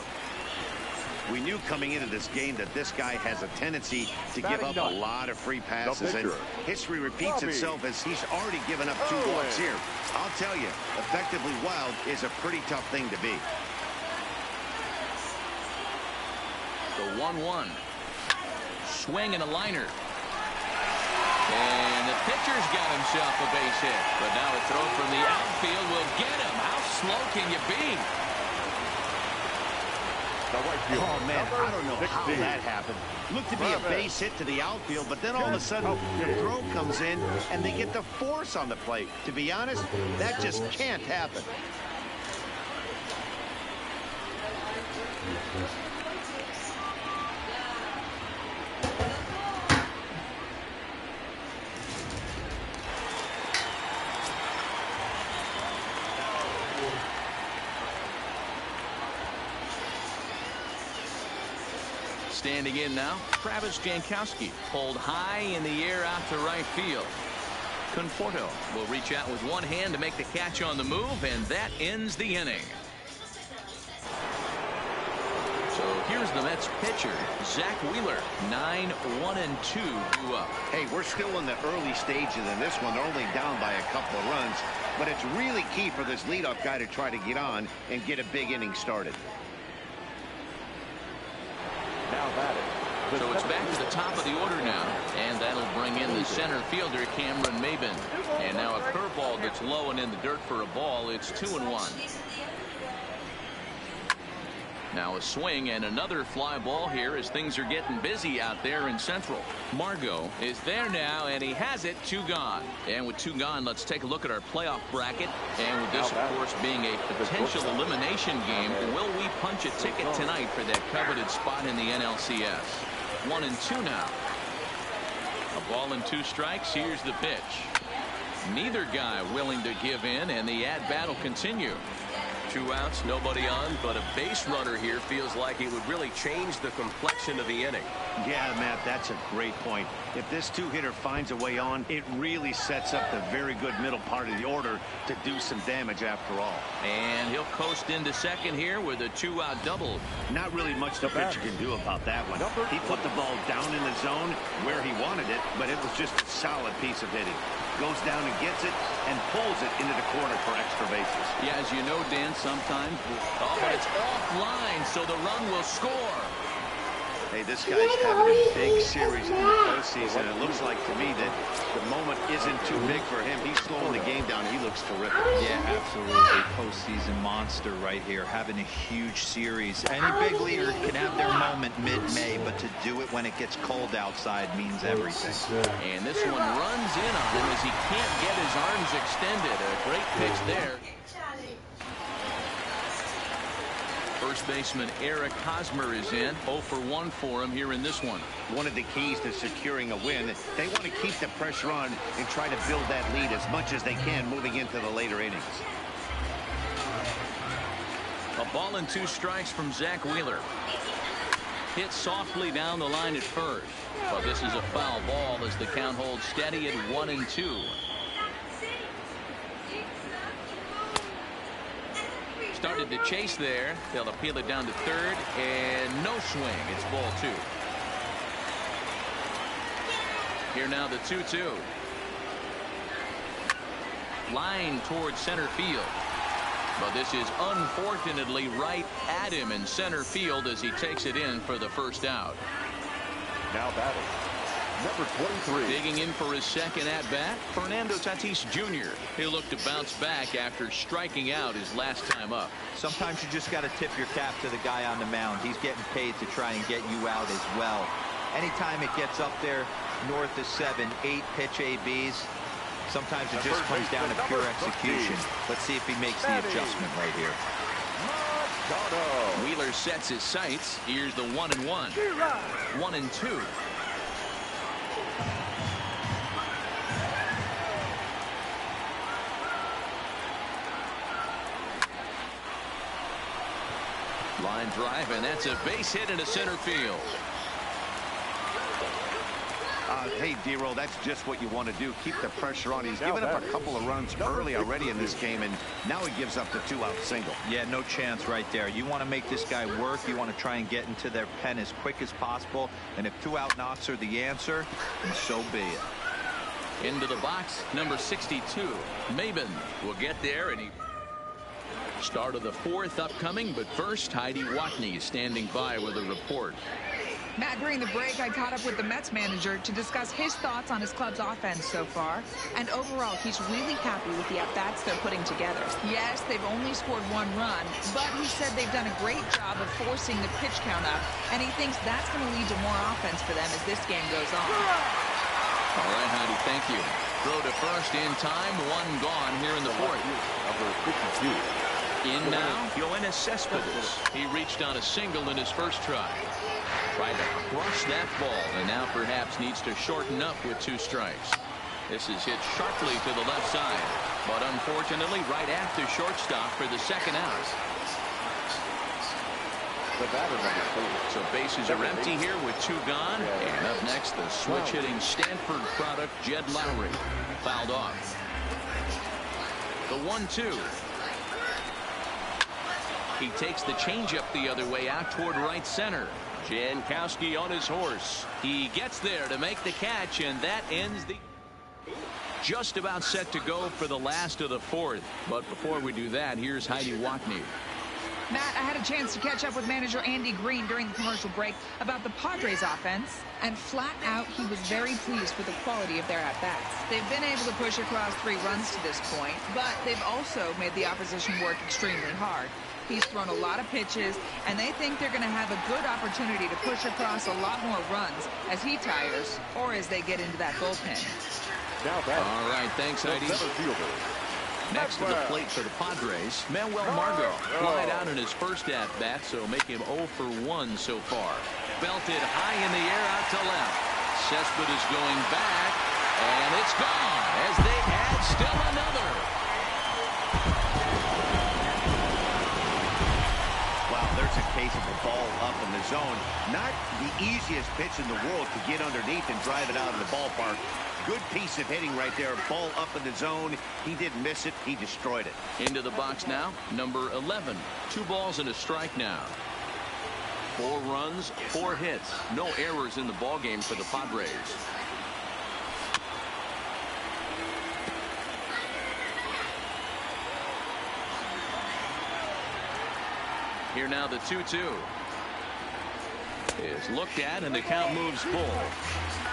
[SPEAKER 2] We knew coming into this game that this guy has a tendency to give up a lot of free passes, and history repeats itself as he's already given up 2 walks here. I'll tell you, effectively wild is a pretty tough thing to be.
[SPEAKER 1] The 1-1. Swing and a liner. And the pitcher's got himself a base hit. But now a throw from the outfield will get him. How slow can you be?
[SPEAKER 2] Oh, man, I don't know how that happened. Looked to be a base hit to the outfield, but then all of a sudden the throw comes in and they get the force on the plate. To be honest, that just can't happen.
[SPEAKER 1] Standing in now, Travis Jankowski pulled high in the air out to right field. Conforto will reach out with one hand to make the catch on the move, and that ends the inning. So here's the Mets pitcher, Zach Wheeler. 9-1-2 due up.
[SPEAKER 2] Hey, we're still in the early stages in this one. They're only down by a couple of runs, but it's really key for this leadoff guy to try to get on and get a big inning started.
[SPEAKER 1] So it's back to the top of the order now, and that'll bring in the center fielder, Cameron Maybin. And now a curveball that's low and in the dirt for a ball. It's 2-1. Now a swing and another fly ball here as things are getting busy out there in Central. Margot is there now, and he has it. 2 gone. And with 2 gone, let's take a look at our playoff bracket. And with this, of course, being a potential elimination game, will we punch a ticket tonight for that coveted spot in the NLCS? 1-2 now. A ball and 2 strikes. Here's the pitch. Neither guy willing to give in, and the at-bat will continue. 2 outs, nobody on, but a base runner here feels like it would really change the complexion of the inning.
[SPEAKER 2] Yeah, Matt, that's a great point. If this 2-hitter finds a way on, it really sets up the very good middle part of the order to do some damage after all.
[SPEAKER 1] And he'll coast into second here with a 2-out double.
[SPEAKER 2] Not really much the pitcher can do about that one. He put the ball down in the zone where he wanted it, but it was just a solid piece of hitting. Goes down and gets it and pulls it into the corner for extra bases.
[SPEAKER 1] Yeah, as you know, Dan, sometimes, but it's offline, so the run will score.
[SPEAKER 2] Hey, this guy's having a big series in the postseason. It looks like to me that the moment isn't too big for him. He's slowing the game down. He looks terrific.
[SPEAKER 3] Yeah, absolutely. Postseason monster right here, having a huge series. Any big leader can have their moment mid-May, but to do it when it gets cold outside means everything.
[SPEAKER 1] And this one runs in on him as he can't get his arms extended. A great pitch there. First baseman Eric Hosmer is in. 0 for 1 for him here in this one.
[SPEAKER 2] One of the keys to securing a win, they want to keep the pressure on and try to build that lead as much as they can moving into the later innings.
[SPEAKER 1] A ball and 2 strikes from Zach Wheeler. Hit softly down the line at first. But this is a foul ball as the count holds steady at 1-2. Started to chase there. They'll appeal it down to third, and no swing. It's ball 2. Here now the 2-2. Line towards center field. But this is unfortunately right at him in center field as he takes it in for the first out.
[SPEAKER 4] Now batting, number 23.
[SPEAKER 1] Digging in for his second at-bat, Fernando Tatis Jr. He'll look to bounce back after striking out his last time up.
[SPEAKER 3] Sometimes you just got to tip your cap to the guy on the mound. He's getting paid to try and get you out as well. Anytime it gets up there north of 7, 8 pitch ABs, sometimes it just comes down to pure execution. Let's see if he makes the adjustment right here.
[SPEAKER 1] Wheeler sets his sights. Here's the 1-1. 1-2. Line drive, and that's a base hit into center field.
[SPEAKER 2] Hey, D-Roll, that's just what you want to do. Keep the pressure on. He's given up a couple of runs early already in this game, and now he gives up the 2-out single.
[SPEAKER 3] Yeah, no chance right there. You want to make this guy work. You want to try and get into their pen as quick as possible. And if 2-out knocks are the answer, then so be it.
[SPEAKER 1] Into the box, number 62. Maben will get there, and he... Start of the 4th upcoming, but first, Heidi Watney is standing by with a report.
[SPEAKER 5] Matt, during the break, I caught up with the Mets manager to discuss his thoughts on his club's offense so far. And overall, he's really happy with the at-bats they're putting together. Yes, they've only scored 1 run, but he said they've done a great job of forcing the pitch count up, and he thinks that's going to lead to more offense for them as this game goes on.
[SPEAKER 1] All right, Heidi, thank you. Throw to first in time, 1 gone here in the 4th.
[SPEAKER 4] Number 52.
[SPEAKER 1] In now, Yoenis Cespedes. He reached on a single in his first try. Tried to crush that ball, and now perhaps needs to shorten up with 2 strikes. This is hit sharply to the left side, but unfortunately right after shortstop for the 2nd out.
[SPEAKER 4] The batter, number 3.
[SPEAKER 1] So bases are empty here with 2 gone. And up next, the switch-hitting Stanford product, Jed Lowry. Fouled off. The 1-2. He takes the changeup the other way out toward right center. Jankowski on his horse. He gets there to make the catch, and that ends the... Just about set to go for the last of the 4th. But before we do that, here's Heidi Watney.
[SPEAKER 5] Matt, I had a chance to catch up with manager Andy Green during the commercial break about the Padres offense, and flat out he was very pleased with the quality of their at-bats. They've been able to push across 3 runs to this point, but they've also made the opposition work extremely hard. He's thrown a lot of pitches, and they think they're going to have a good opportunity to push across a lot more runs as he tires or as they get into that bullpen.
[SPEAKER 1] All right, thanks, Heidi. Next to the plate for the Padres, Manuel Margot. Flied out in his first at-bat, so make him 0 for 1 so far. Belted high in the air out to left. Cespedes going back, and it's gone as they add still another.
[SPEAKER 2] Wow, there's a case of a ball up in the zone. Not the easiest pitch in the world to get underneath and drive it out of the ballpark. Good piece of hitting right there. Ball up in the zone. He didn't miss it. He destroyed it.
[SPEAKER 1] Into the box now, number 11. 2 balls and a strike now. 4 runs, 4 hits. No errors in the ballgame for the Padres. Here now the 2-2 is looked at, and the count moves full.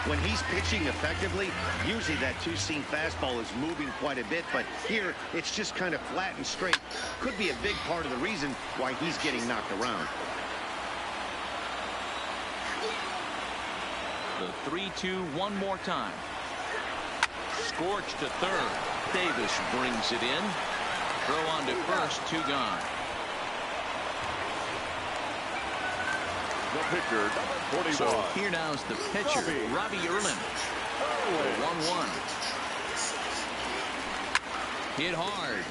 [SPEAKER 2] When he's pitching effectively, usually that 2-seam fastball is moving quite a bit, but here it's just kind of flat and straight. Could be a big part of the reason why he's getting knocked around.
[SPEAKER 1] The 3-2 one more time. Scorched to third. Davis brings it in. Throw on to first, 2 gone.
[SPEAKER 4] The pitcher, number 41.
[SPEAKER 1] So here now is the pitcher, Robbie Erlin. 1-1. Hit hard,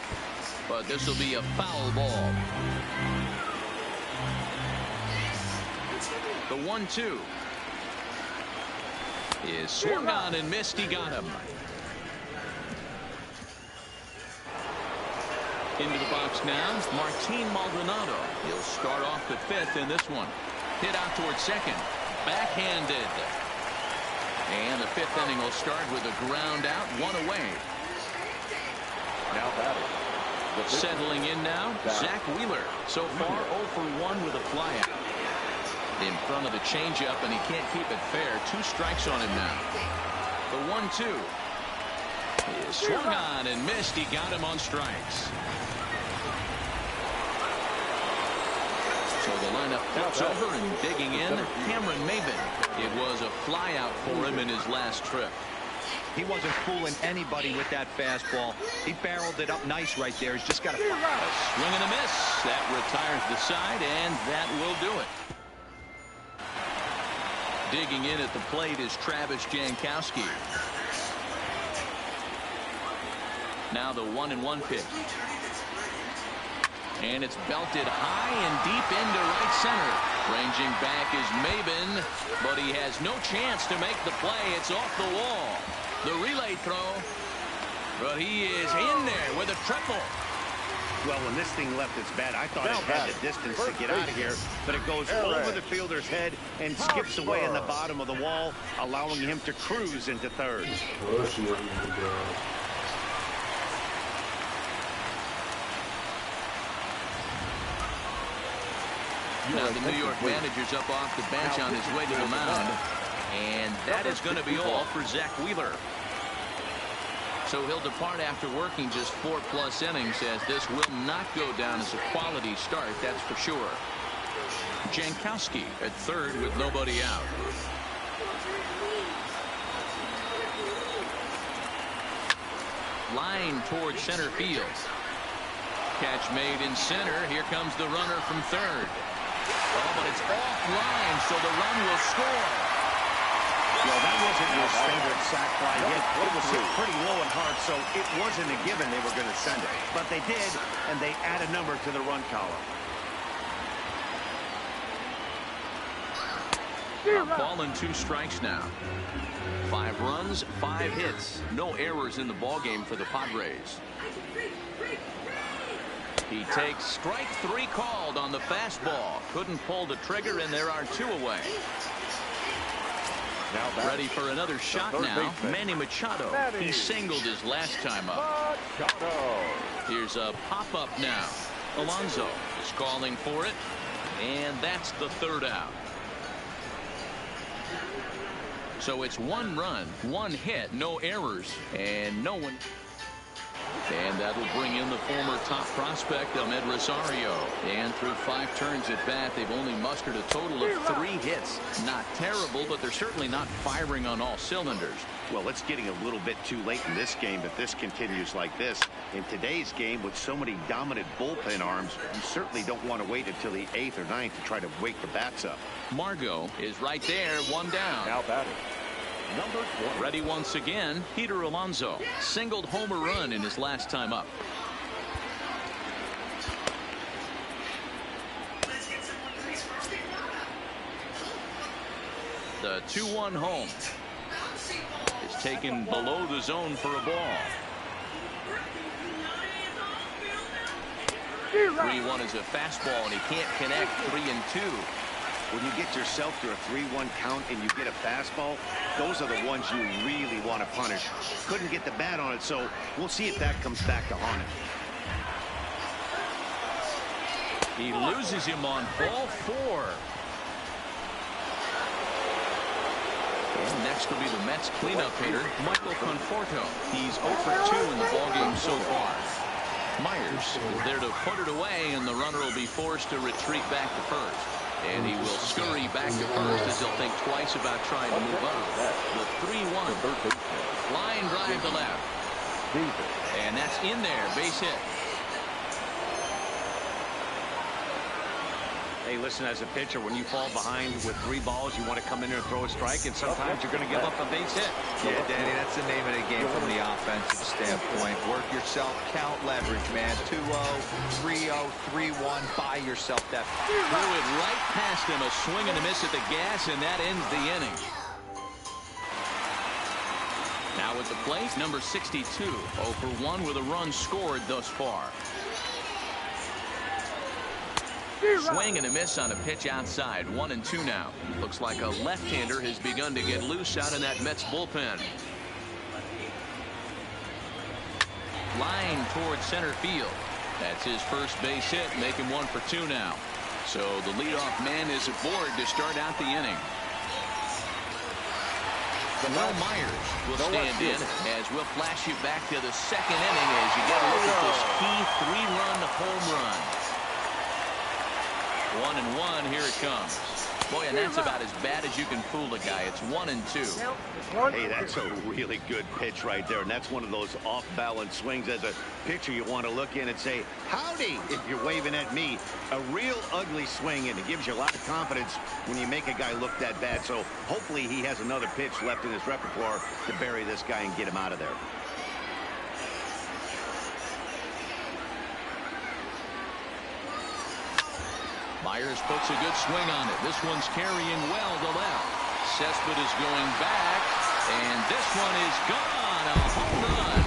[SPEAKER 1] but this will be a foul ball. The 1-2 is swung on and missed. He got him. Into the box now, Martin Maldonado. He'll start off the 5th in this one. Hit out towards second. Backhanded. And the 5th inning will start with a ground out, 1 away.
[SPEAKER 4] Now batting.
[SPEAKER 1] Settling in now, Zach Wheeler. So far 0 for 1 with a flyout. in front of the changeup, and he can't keep it fair. 2 strikes on him now. The 1-2. He swung on and missed. He got him on strikes. So the lineup flips over, and digging in, Cameron Maybin. It was a flyout for him in his last trip.
[SPEAKER 3] He wasn't fooling anybody with that fastball. He barreled it up nice right there. He's just got to
[SPEAKER 1] swing and a miss. That retires the side, and that will do it. Digging in at the plate is Travis Jankowski. Now the 1-1 pitch. And it's belted high and deep into right center. Ranging back is Maybin, but he has no chance to make the play. It's off the wall. The relay throw, but he is in there with a triple.
[SPEAKER 2] Well, when this thing left its bat, I thought it had the distance to get out of here, but it goes over the fielder's head and skips away in the bottom of the wall, allowing him to cruise into third.
[SPEAKER 1] Now the New York manager's up off the bench on his way to the mound. And that is going to be all for Zach Wheeler. So he'll depart after working just 4+ innings, as this will not go down as a quality start, that's for sure. Jankowski at third with nobody out. Line towards center field. Catch made in center. Here comes the runner from third. Oh, but it's offline, so the run will score.
[SPEAKER 2] Well, that wasn't your standard sac fly hit. It was hit pretty low and hard, so it wasn't a given they were going to send it. But they did, and they add a number to the run column.
[SPEAKER 1] A ball and 2 strikes now. 5 runs, 5 hits. No errors in the ballgame for the Padres. He takes strike 3 called on the fastball. Couldn't pull the trigger, and there are 2 away. Now ready for another shot now. Manny Machado. He singled his last time up. Here's a pop-up now. Alonso is calling for it, and that's the 3rd out. So it's 1 run, 1 hit, no errors, and no one. And that will bring in the former top prospect, Ahmed Rosario. And through 5 turns at bat, they've only mustered a total of 3 hits. Not terrible, but they're certainly not firing on all cylinders.
[SPEAKER 2] Well, it's getting a little bit too late in this game if this continues like this. In today's game, with so many dominant bullpen arms, you certainly don't want to wait until the 8th or 9th to try to wake the bats up.
[SPEAKER 1] Margot is right there, 1 down.
[SPEAKER 4] Now batting. Number 20.
[SPEAKER 1] Ready once again, Peter Alonso. Singled homer run in his last time up. The 2-1 home is taken below the zone for a ball. 3-1 is a fastball, and he can't connect. 3-2.
[SPEAKER 2] When you get yourself to a 3-1 count and you get a fastball, those are the ones you really want to punish. Couldn't get the bat on it, so we'll see if that comes back to haunt him.
[SPEAKER 1] He loses him on ball 4. And next will be the Mets cleanup hitter, Michael Conforto. He's 0 for 2 in the ballgame so far. Myers is there to put it away, and the runner will be forced to retreat back to first. And he will scurry back to first as he'll think twice about trying to move up. The 3-1. Line drive to left. And that's in there. Base hit.
[SPEAKER 2] Hey, listen, as a pitcher, when you fall behind with 3 balls, you want to come in there and throw a strike, and sometimes you're going to give up a base hit.
[SPEAKER 3] Yeah, Danny, that's the name of the game from the offensive standpoint. Work yourself, count leverage, man. 2-0, 3-0, 3-1. Buy yourself that.
[SPEAKER 1] Threw it right past him. A swing and a miss at the gas, and that ends the inning. Now at the plate, number 62. 0 for 1 with a run scored thus far. Swing and a miss on a pitch outside. 1-2 now. Looks like a left-hander has begun to get loose out in that Mets bullpen. Line towards center field. That's his first base hit, making 1 for 2 now. So the leadoff man is aboard to start out the inning. Will Myers will stand in as we'll flash you back to the second inning as you get a look at this key 3-run home run. 1-1, here it comes. Boy, and that's about as bad as you can fool a guy. It's 1-2.
[SPEAKER 2] Hey, that's a really good pitch right there, and that's one of those off-balance swings. As a pitcher, you want to look in and say, howdy, if you're waving at me. A real ugly swing, and it gives you a lot of confidence when you make a guy look that bad. So hopefully he has another pitch left in his repertoire to bury this guy and get him out of there.
[SPEAKER 1] Myers puts a good swing on it. This one's carrying well to left. Cespedes going back, and this one is gone. A home run.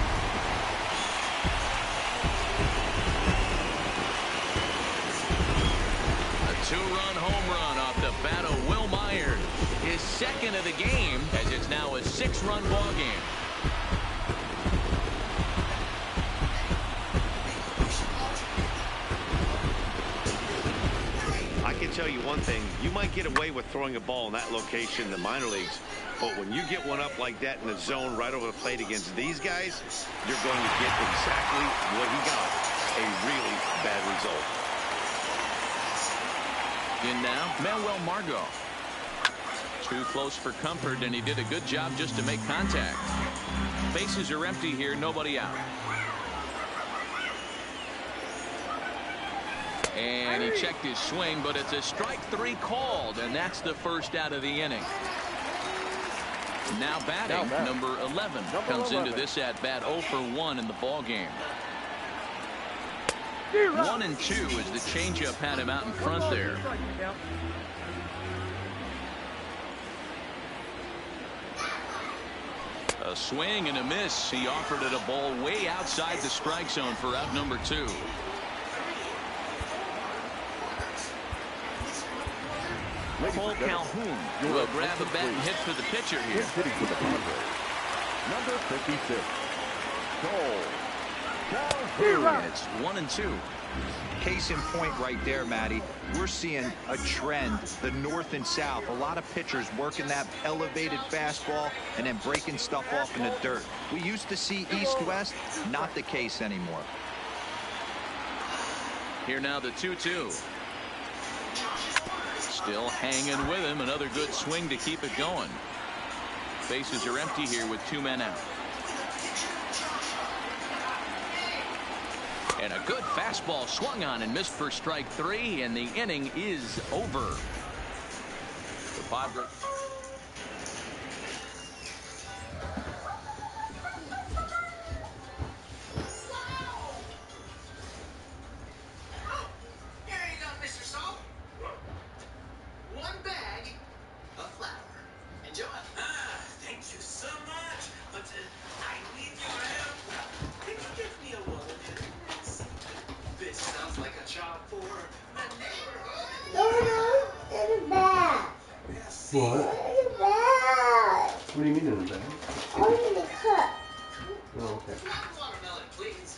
[SPEAKER 1] A 2-run home run off the bat of Will Myers. His second of the game, as it's now a 6-run ball game.
[SPEAKER 2] I can tell you one thing, you might get away with throwing a ball in that location in the minor leagues, but when you get one up like that in the zone right over the plate against these guys, you're going to get exactly what he got, a really bad result.
[SPEAKER 1] In now, Manuel Margot. Too close for comfort, and he did a good job just to make contact. Bases are empty here, nobody out. And he checked his swing, but it's a strike 3 called, and that's the first out of the inning. Now batting, number 11 comes into this at bat 0 for 1 in the ball game. 1-2 as the changeup had him out in front there. A swing and a miss. He offered it a ball way outside the strike zone for out number 2. Cole Calhoun will grab a bat and hit for the pitcher here.
[SPEAKER 4] Hitting for the Padres, number 56, Cole Calhoun.
[SPEAKER 1] And it's 1-2.
[SPEAKER 3] Case in point right there, Matty. We're seeing a trend, the north and south. A lot of pitchers working that elevated fastball and then breaking stuff off in the dirt. We used to see east-west, not the case anymore.
[SPEAKER 1] Here now the 2-2. Still hanging with him. Another good swing to keep it going. Bases are empty here with 2 men out. And a good fastball swung on and missed for strike 3, and the inning is over. The Padres.
[SPEAKER 8] What? What do you mean in the bag?
[SPEAKER 6] I'm in the cup.
[SPEAKER 8] Oh, okay.
[SPEAKER 11] Watermelon, please.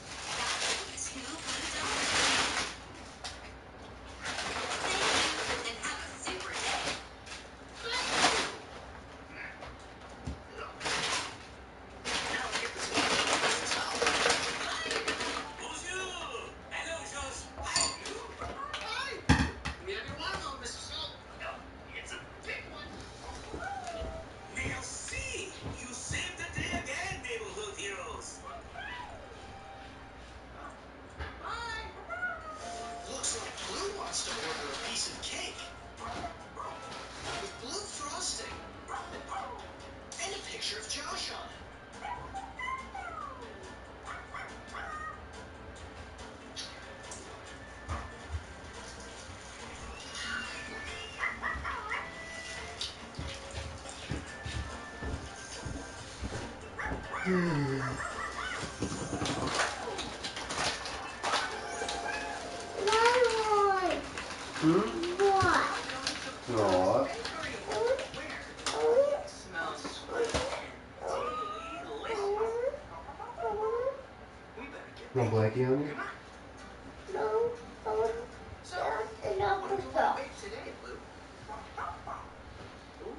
[SPEAKER 8] No blackie on you?
[SPEAKER 6] No, just an apple Babinka.
[SPEAKER 11] Today, Blue. Ooh,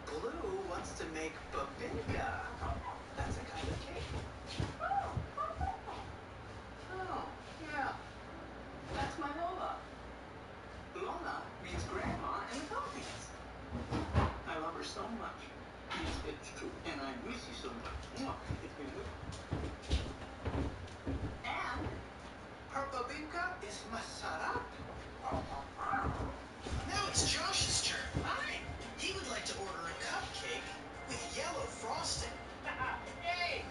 [SPEAKER 11] Blue wants to make babinka. That's a kind of cake. Oh, yeah. That's my Lola. Lola means grandma in the Philippines. I love her so much. Yes, it's true. And I miss you so much. Mwah. It's been good. And her babinka is masarap.
[SPEAKER 12] Now it's Josh's turn. Hi. He would like to order a cupcake with yellow frosting.
[SPEAKER 11] Yay!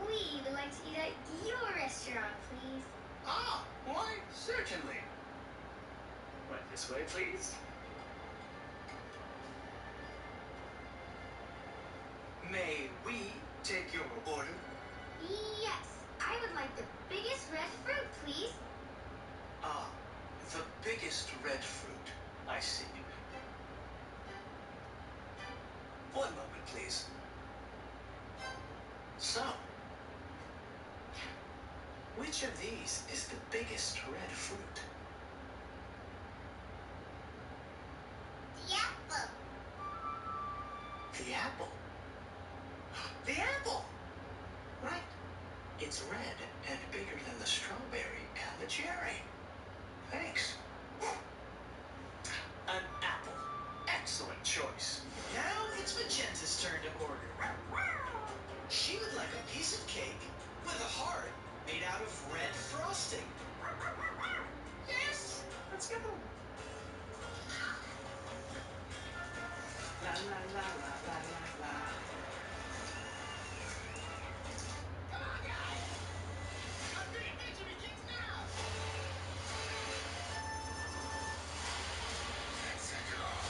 [SPEAKER 6] We would like to eat at your restaurant, please.
[SPEAKER 12] Ah, why, certainly. Right this way, please. May we take your order?
[SPEAKER 6] Yes, I would like the biggest red fruit, please.
[SPEAKER 12] Ah, the biggest red fruit. I see. One moment, please. So, which of these is the biggest red fruit?
[SPEAKER 6] The apple.
[SPEAKER 12] The apple. The apple! Right. It's red and bigger than the strawberry and the cherry. Thanks. An apple. Excellent choice. Now it's Magenta's turn to order. She would like a piece of cake with a heart made out of red frosting. Yes! Let's go. La la la la la la la. Come on, guys! I'm getting Benjamin Kicks now! Let's set it off.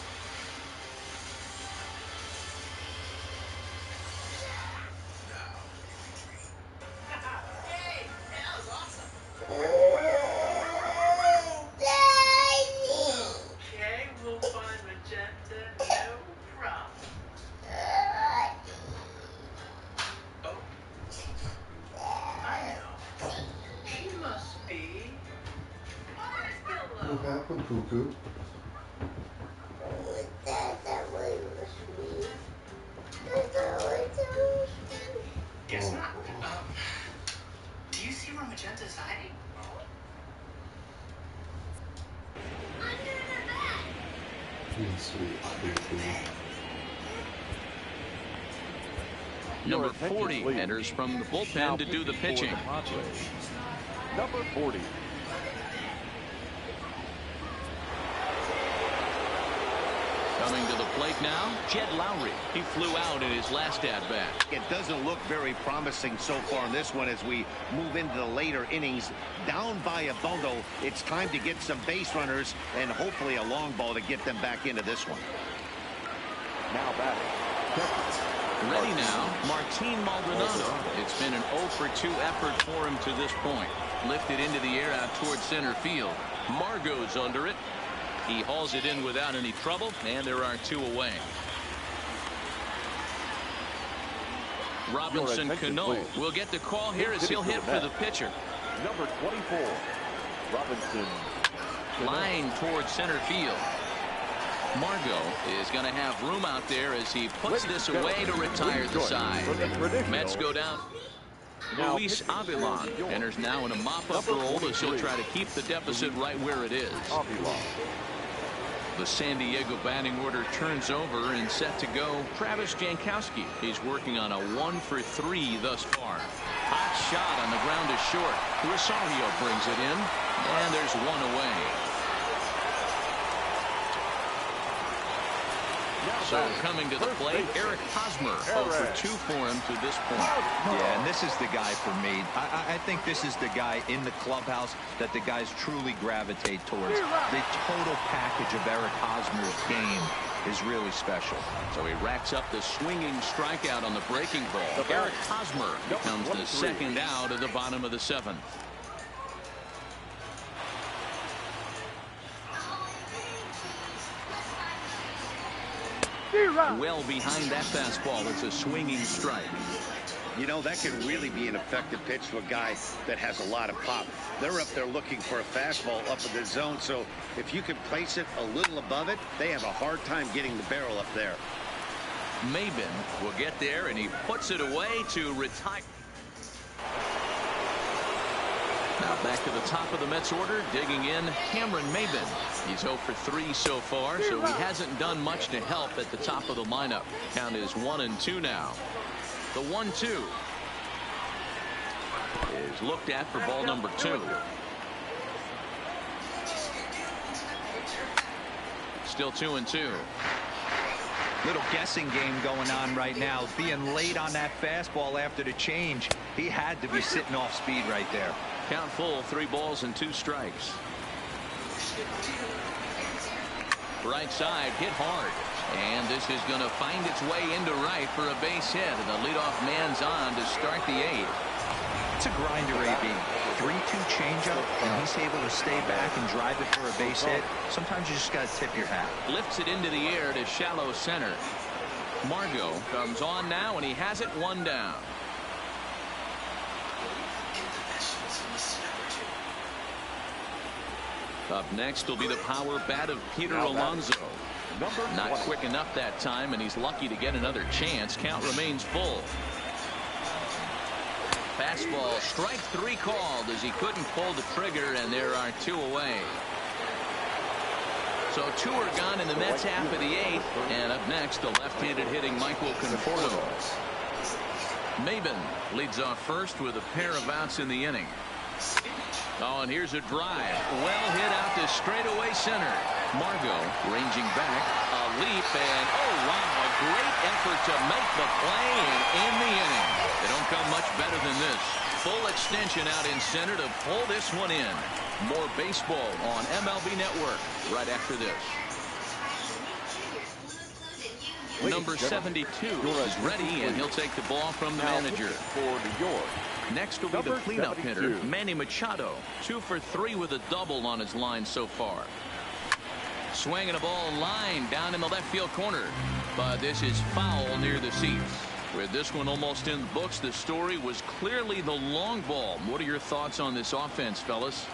[SPEAKER 12] Hey! That was awesome! Okay, we'll find Magenta, no problem. Oh. I know. She must be Marshmallow.
[SPEAKER 8] What happened, Cuckoo?
[SPEAKER 12] Guess not. Do you see where Magenta's hiding?
[SPEAKER 6] Under the bed.
[SPEAKER 8] Sweet, sweet.
[SPEAKER 1] Number 40 enters from the bullpen to do the pitching.
[SPEAKER 4] Number 40.
[SPEAKER 1] Coming to the plate now, Jed Lowry. He flew out in his last at-bat.
[SPEAKER 2] It doesn't look very promising so far in this one as we move into the later innings. Down by a bundle, it's time to get some base runners and hopefully a long ball to get them back into this one.
[SPEAKER 4] Now batting.
[SPEAKER 1] Ready now, Martin Maldonado. It's been an 0 for 2 effort for him to this point. Lifted into the air out towards center field. Margot's under it. He hauls it in without any trouble, and there are 2 away. Robinson Cano will get the call here as he'll hit for the pitcher.
[SPEAKER 4] Number 24, Robinson.
[SPEAKER 1] Line towards center field. Margot is going to have room out there as he puts this away to retire the side. Mets go down. Luis Avilan enters now in a mop-up role as he'll try to keep the deficit right where it is. The San Diego batting order turns over and set to go. Travis Jankowski. He's working on a 1 for 3 thus far. Hot shot on the ground is short. Rosario brings it in, and there's 1 away. So coming to the plate, Eric Hosmer, 0 for 2 for him to this point.
[SPEAKER 3] Yeah, and this is the guy for me. I think this is the guy in the clubhouse that the guys truly gravitate towards. The total package of Eric Hosmer's game is really special.
[SPEAKER 1] So he racks up the swinging strikeout on the breaking ball. Eric Hosmer becomes the second out of the bottom of the 7th. well behind that fastball. It's a swinging strike.
[SPEAKER 2] You know, that can really be an effective pitch to a guy that has a lot of pop. They're up there looking for a fastball up in the zone, so if you can place it a little above it, they have a hard time getting the barrel up there.
[SPEAKER 1] Maybin will get there, and he puts it away to retire. Now back to the top of the Mets order, digging in, Cameron Maybin. He's 0 for 3 so far, so he hasn't done much to help at the top of the lineup. Count is 1-2 now. The 1-2 is looked at for ball number 2. Still 2-2.
[SPEAKER 3] Little guessing game going on right now. Being late on that fastball after the change. He had to be sitting off speed right there.
[SPEAKER 1] Count full, 3 balls and 2 strikes. Right side hit hard. And this is going to find its way into right for a base hit. And the leadoff man's on to start the 8th.
[SPEAKER 3] It's a grinder, AB. 3-2 changeup, and he's able to stay back and drive it for a base hit. Sometimes you just got to tip your hat.
[SPEAKER 1] Lifts it into the air to shallow center. Margot comes on now, and he has it 1 down. Up next will be the power bat of Peter Alonso. Not quick enough that time, and he's lucky to get another chance. Count remains full. Fastball, strike 3 called as he couldn't pull the trigger, and there are 2 away. So 2 are gone in the Mets half of the 8th, and up next the left-handed hitting Michael Conforto. Maybin leads off first with a pair of outs in the inning. Oh, and here's a drive. Well hit out to straightaway center. Margot ranging back. A leap, and oh, wow, a great effort to make the play and end the inning. They don't come much better than this. Full extension out in center to pull this one in. More baseball on MLB Network right after this. Number 72 is ready, and he'll take the ball from the manager.
[SPEAKER 4] For New York.
[SPEAKER 1] Next will be the cleanup hitter, Manny Machado. 2 for 3 with a double on his line so far. Swinging a ball line down in the left field corner. But this is foul near the seats. With this one almost in the books, the story was clearly the long ball. What are your thoughts on this offense, fellas?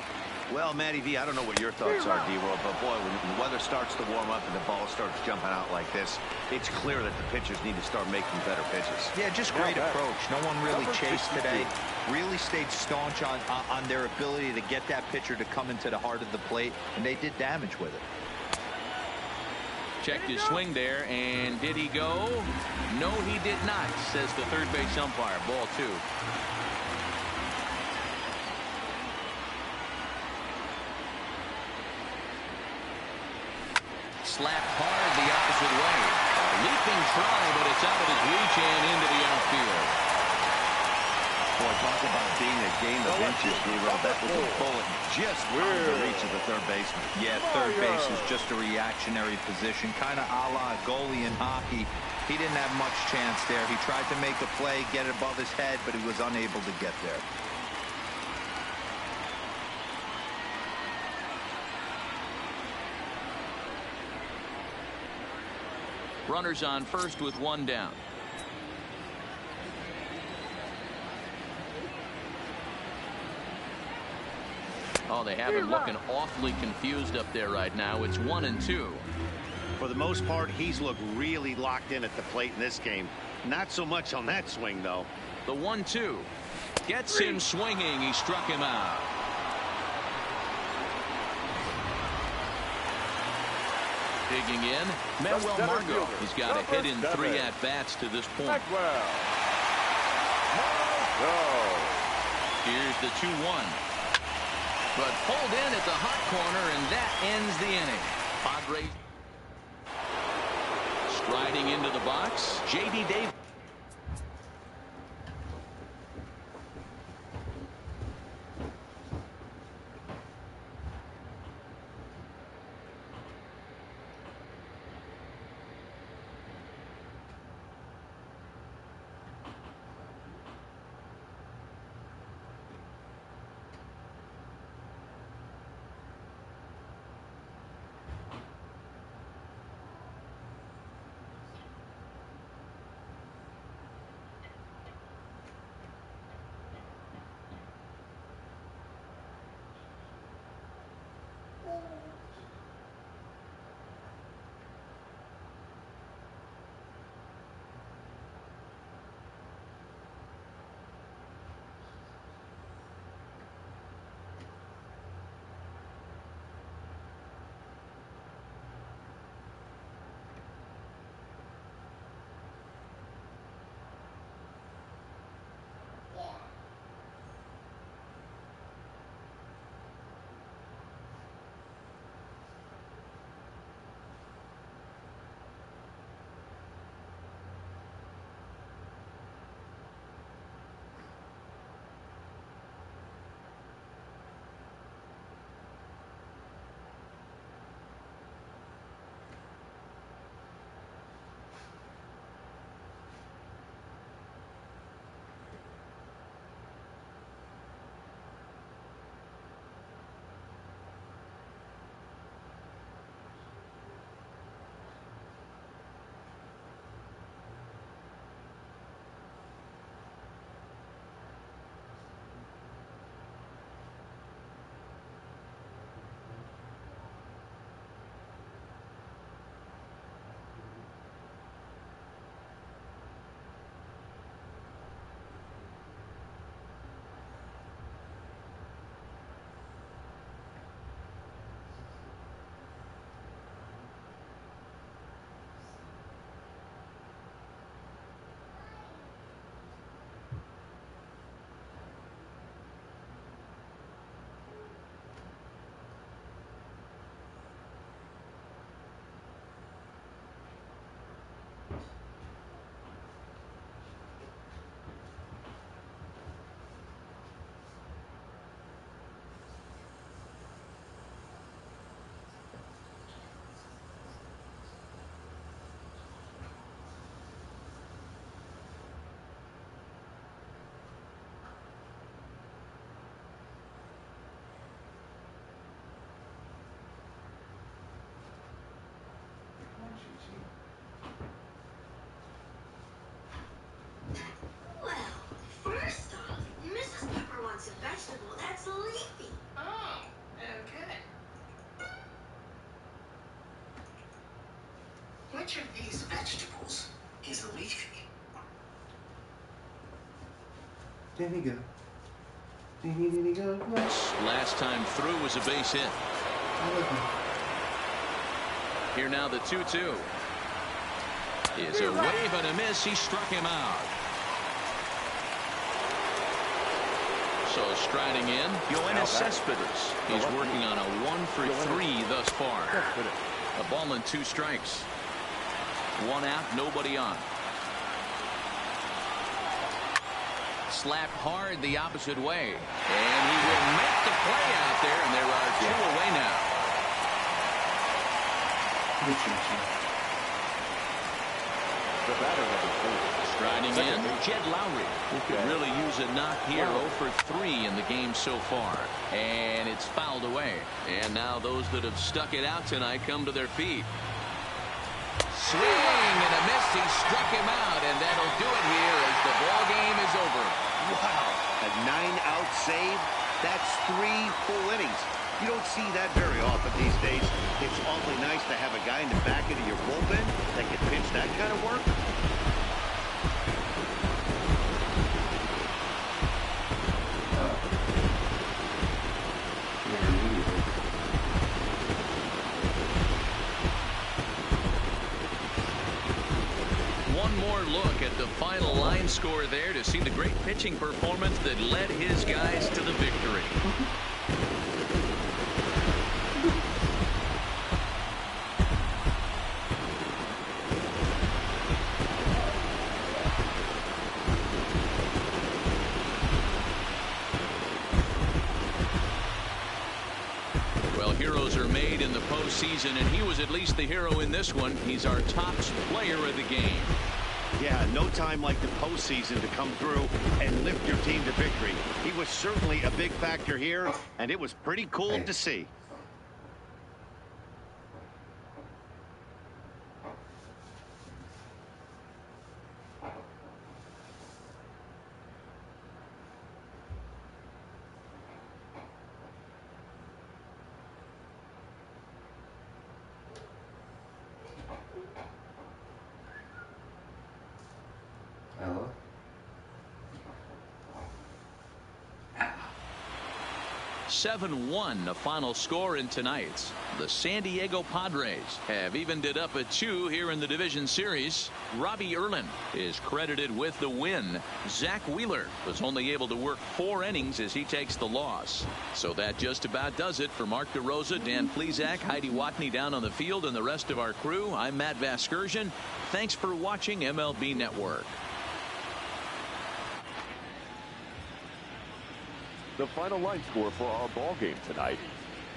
[SPEAKER 2] Well, Matty V, I don't know what your thoughts are, D-Roll, but boy, when the weather starts to warm up and the ball starts jumping out like this, it's clear that the pitchers need to start making better pitches.
[SPEAKER 3] Yeah, just great approach. No one really chased today. Really stayed staunch on their ability to get that pitcher to come into the heart of the plate, and they did damage with it.
[SPEAKER 1] Checked his swing there, and did he go? No, he did not, says the third base umpire. Ball 2. Slapped hard the opposite way. A leaping try, but it's out of his reach and into the outfield.
[SPEAKER 2] Boy, talk about being a game of inches, D-Roll. That was a bullet just out of the reach of the third baseman.
[SPEAKER 3] Yeah, third base is just a reactionary position, kind of a la goalie in hockey. He didn't have much chance there. He tried to make a play, get it above his head, but he was unable to get there.
[SPEAKER 1] Runners on first with 1 down. Oh, they have him looking awfully confused up there right now. It's 1-2.
[SPEAKER 2] For the most part, he's looked really locked in at the plate in this game. Not so much on that swing, though.
[SPEAKER 1] The 1-2 gets him swinging. He struck him out. Digging in, Manuel Margot. He's got a hit in 3 at-bats to this point. Here's the 2-1. But pulled in at the hot corner, and that ends the inning. Padres striding into the box. J.D. Davis.
[SPEAKER 12] Which of these vegetables is leafy?
[SPEAKER 8] There you go. There you go.
[SPEAKER 1] Last time through was a base hit. Here now the 2-2. Is a wave and a miss. He struck him out. So striding in, Yoenis Cespedes. He's working on a 1-for-3 thus far. A ball and 2 strikes. 1 out, nobody on. Slapped hard the opposite way. And he will make the play out there, and there are 2 away now.
[SPEAKER 4] The batter number 4.
[SPEAKER 1] Striding in, Jed Lowry. Could really use a knock here. 0-for-3 in the game so far. And it's fouled away. And now those that have stuck it out tonight come to their feet. Swing and a miss. He struck him out, and that'll do it here as the ball game is over.
[SPEAKER 2] Wow, a 9-out save. That's 3 full innings. You don't see that very often these days. It's awfully nice to have a guy in the back end of your bullpen that can pitch that kind of work.
[SPEAKER 1] One more look at the final line score there to see the great pitching performance that led his guys to the victory. Well, heroes are made in the postseason, and he was at least the hero in this one. He's our top player of the game.
[SPEAKER 2] Yeah, no time like the postseason to come through and lift your team to victory. He was certainly a big factor here, and it was pretty cool to see.
[SPEAKER 8] Ella?
[SPEAKER 1] 7-1 the final score in tonight's. The San Diego Padres have evened it up at 2 here in the division series. Robbie Erlin is credited with the win. Zach Wheeler was only able to work 4 innings as he takes the loss. So that just about does it for Mark DeRosa, Dan Plesac, Heidi Watney down on the field, and the rest of our crew. I'm Matt Vasgersian. Thanks for watching MLB Network.
[SPEAKER 4] The final line score for our ball game tonight.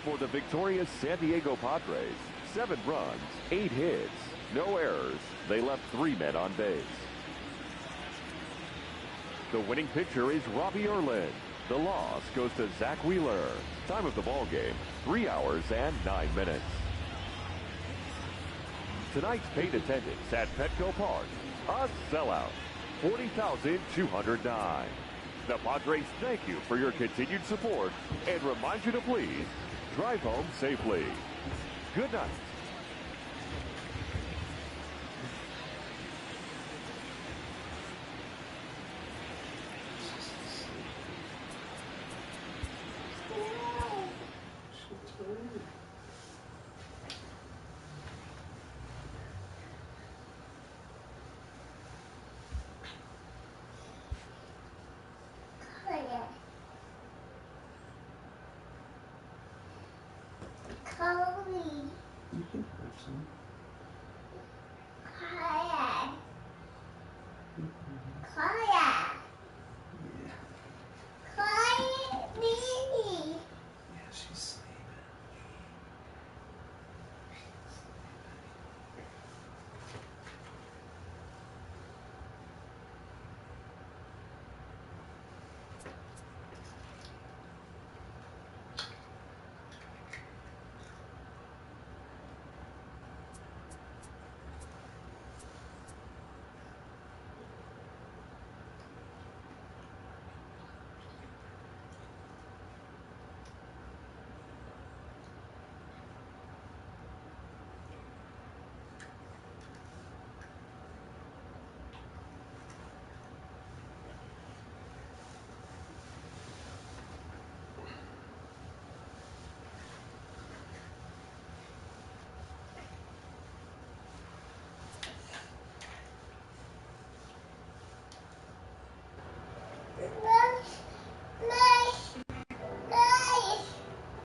[SPEAKER 4] For the victorious San Diego Padres, 7 runs, 8 hits, no errors. They left 3 men on base. The winning pitcher is Robbie Erlin. The loss goes to Zach Wheeler. Time of the ball game, 3 hours and 9 minutes. Tonight's paid attendance at Petco Park, a sellout, 40,209. The Padres thank you for your continued support and remind you to please drive home safely. Good night.
[SPEAKER 6] Chloe.
[SPEAKER 8] You can have some.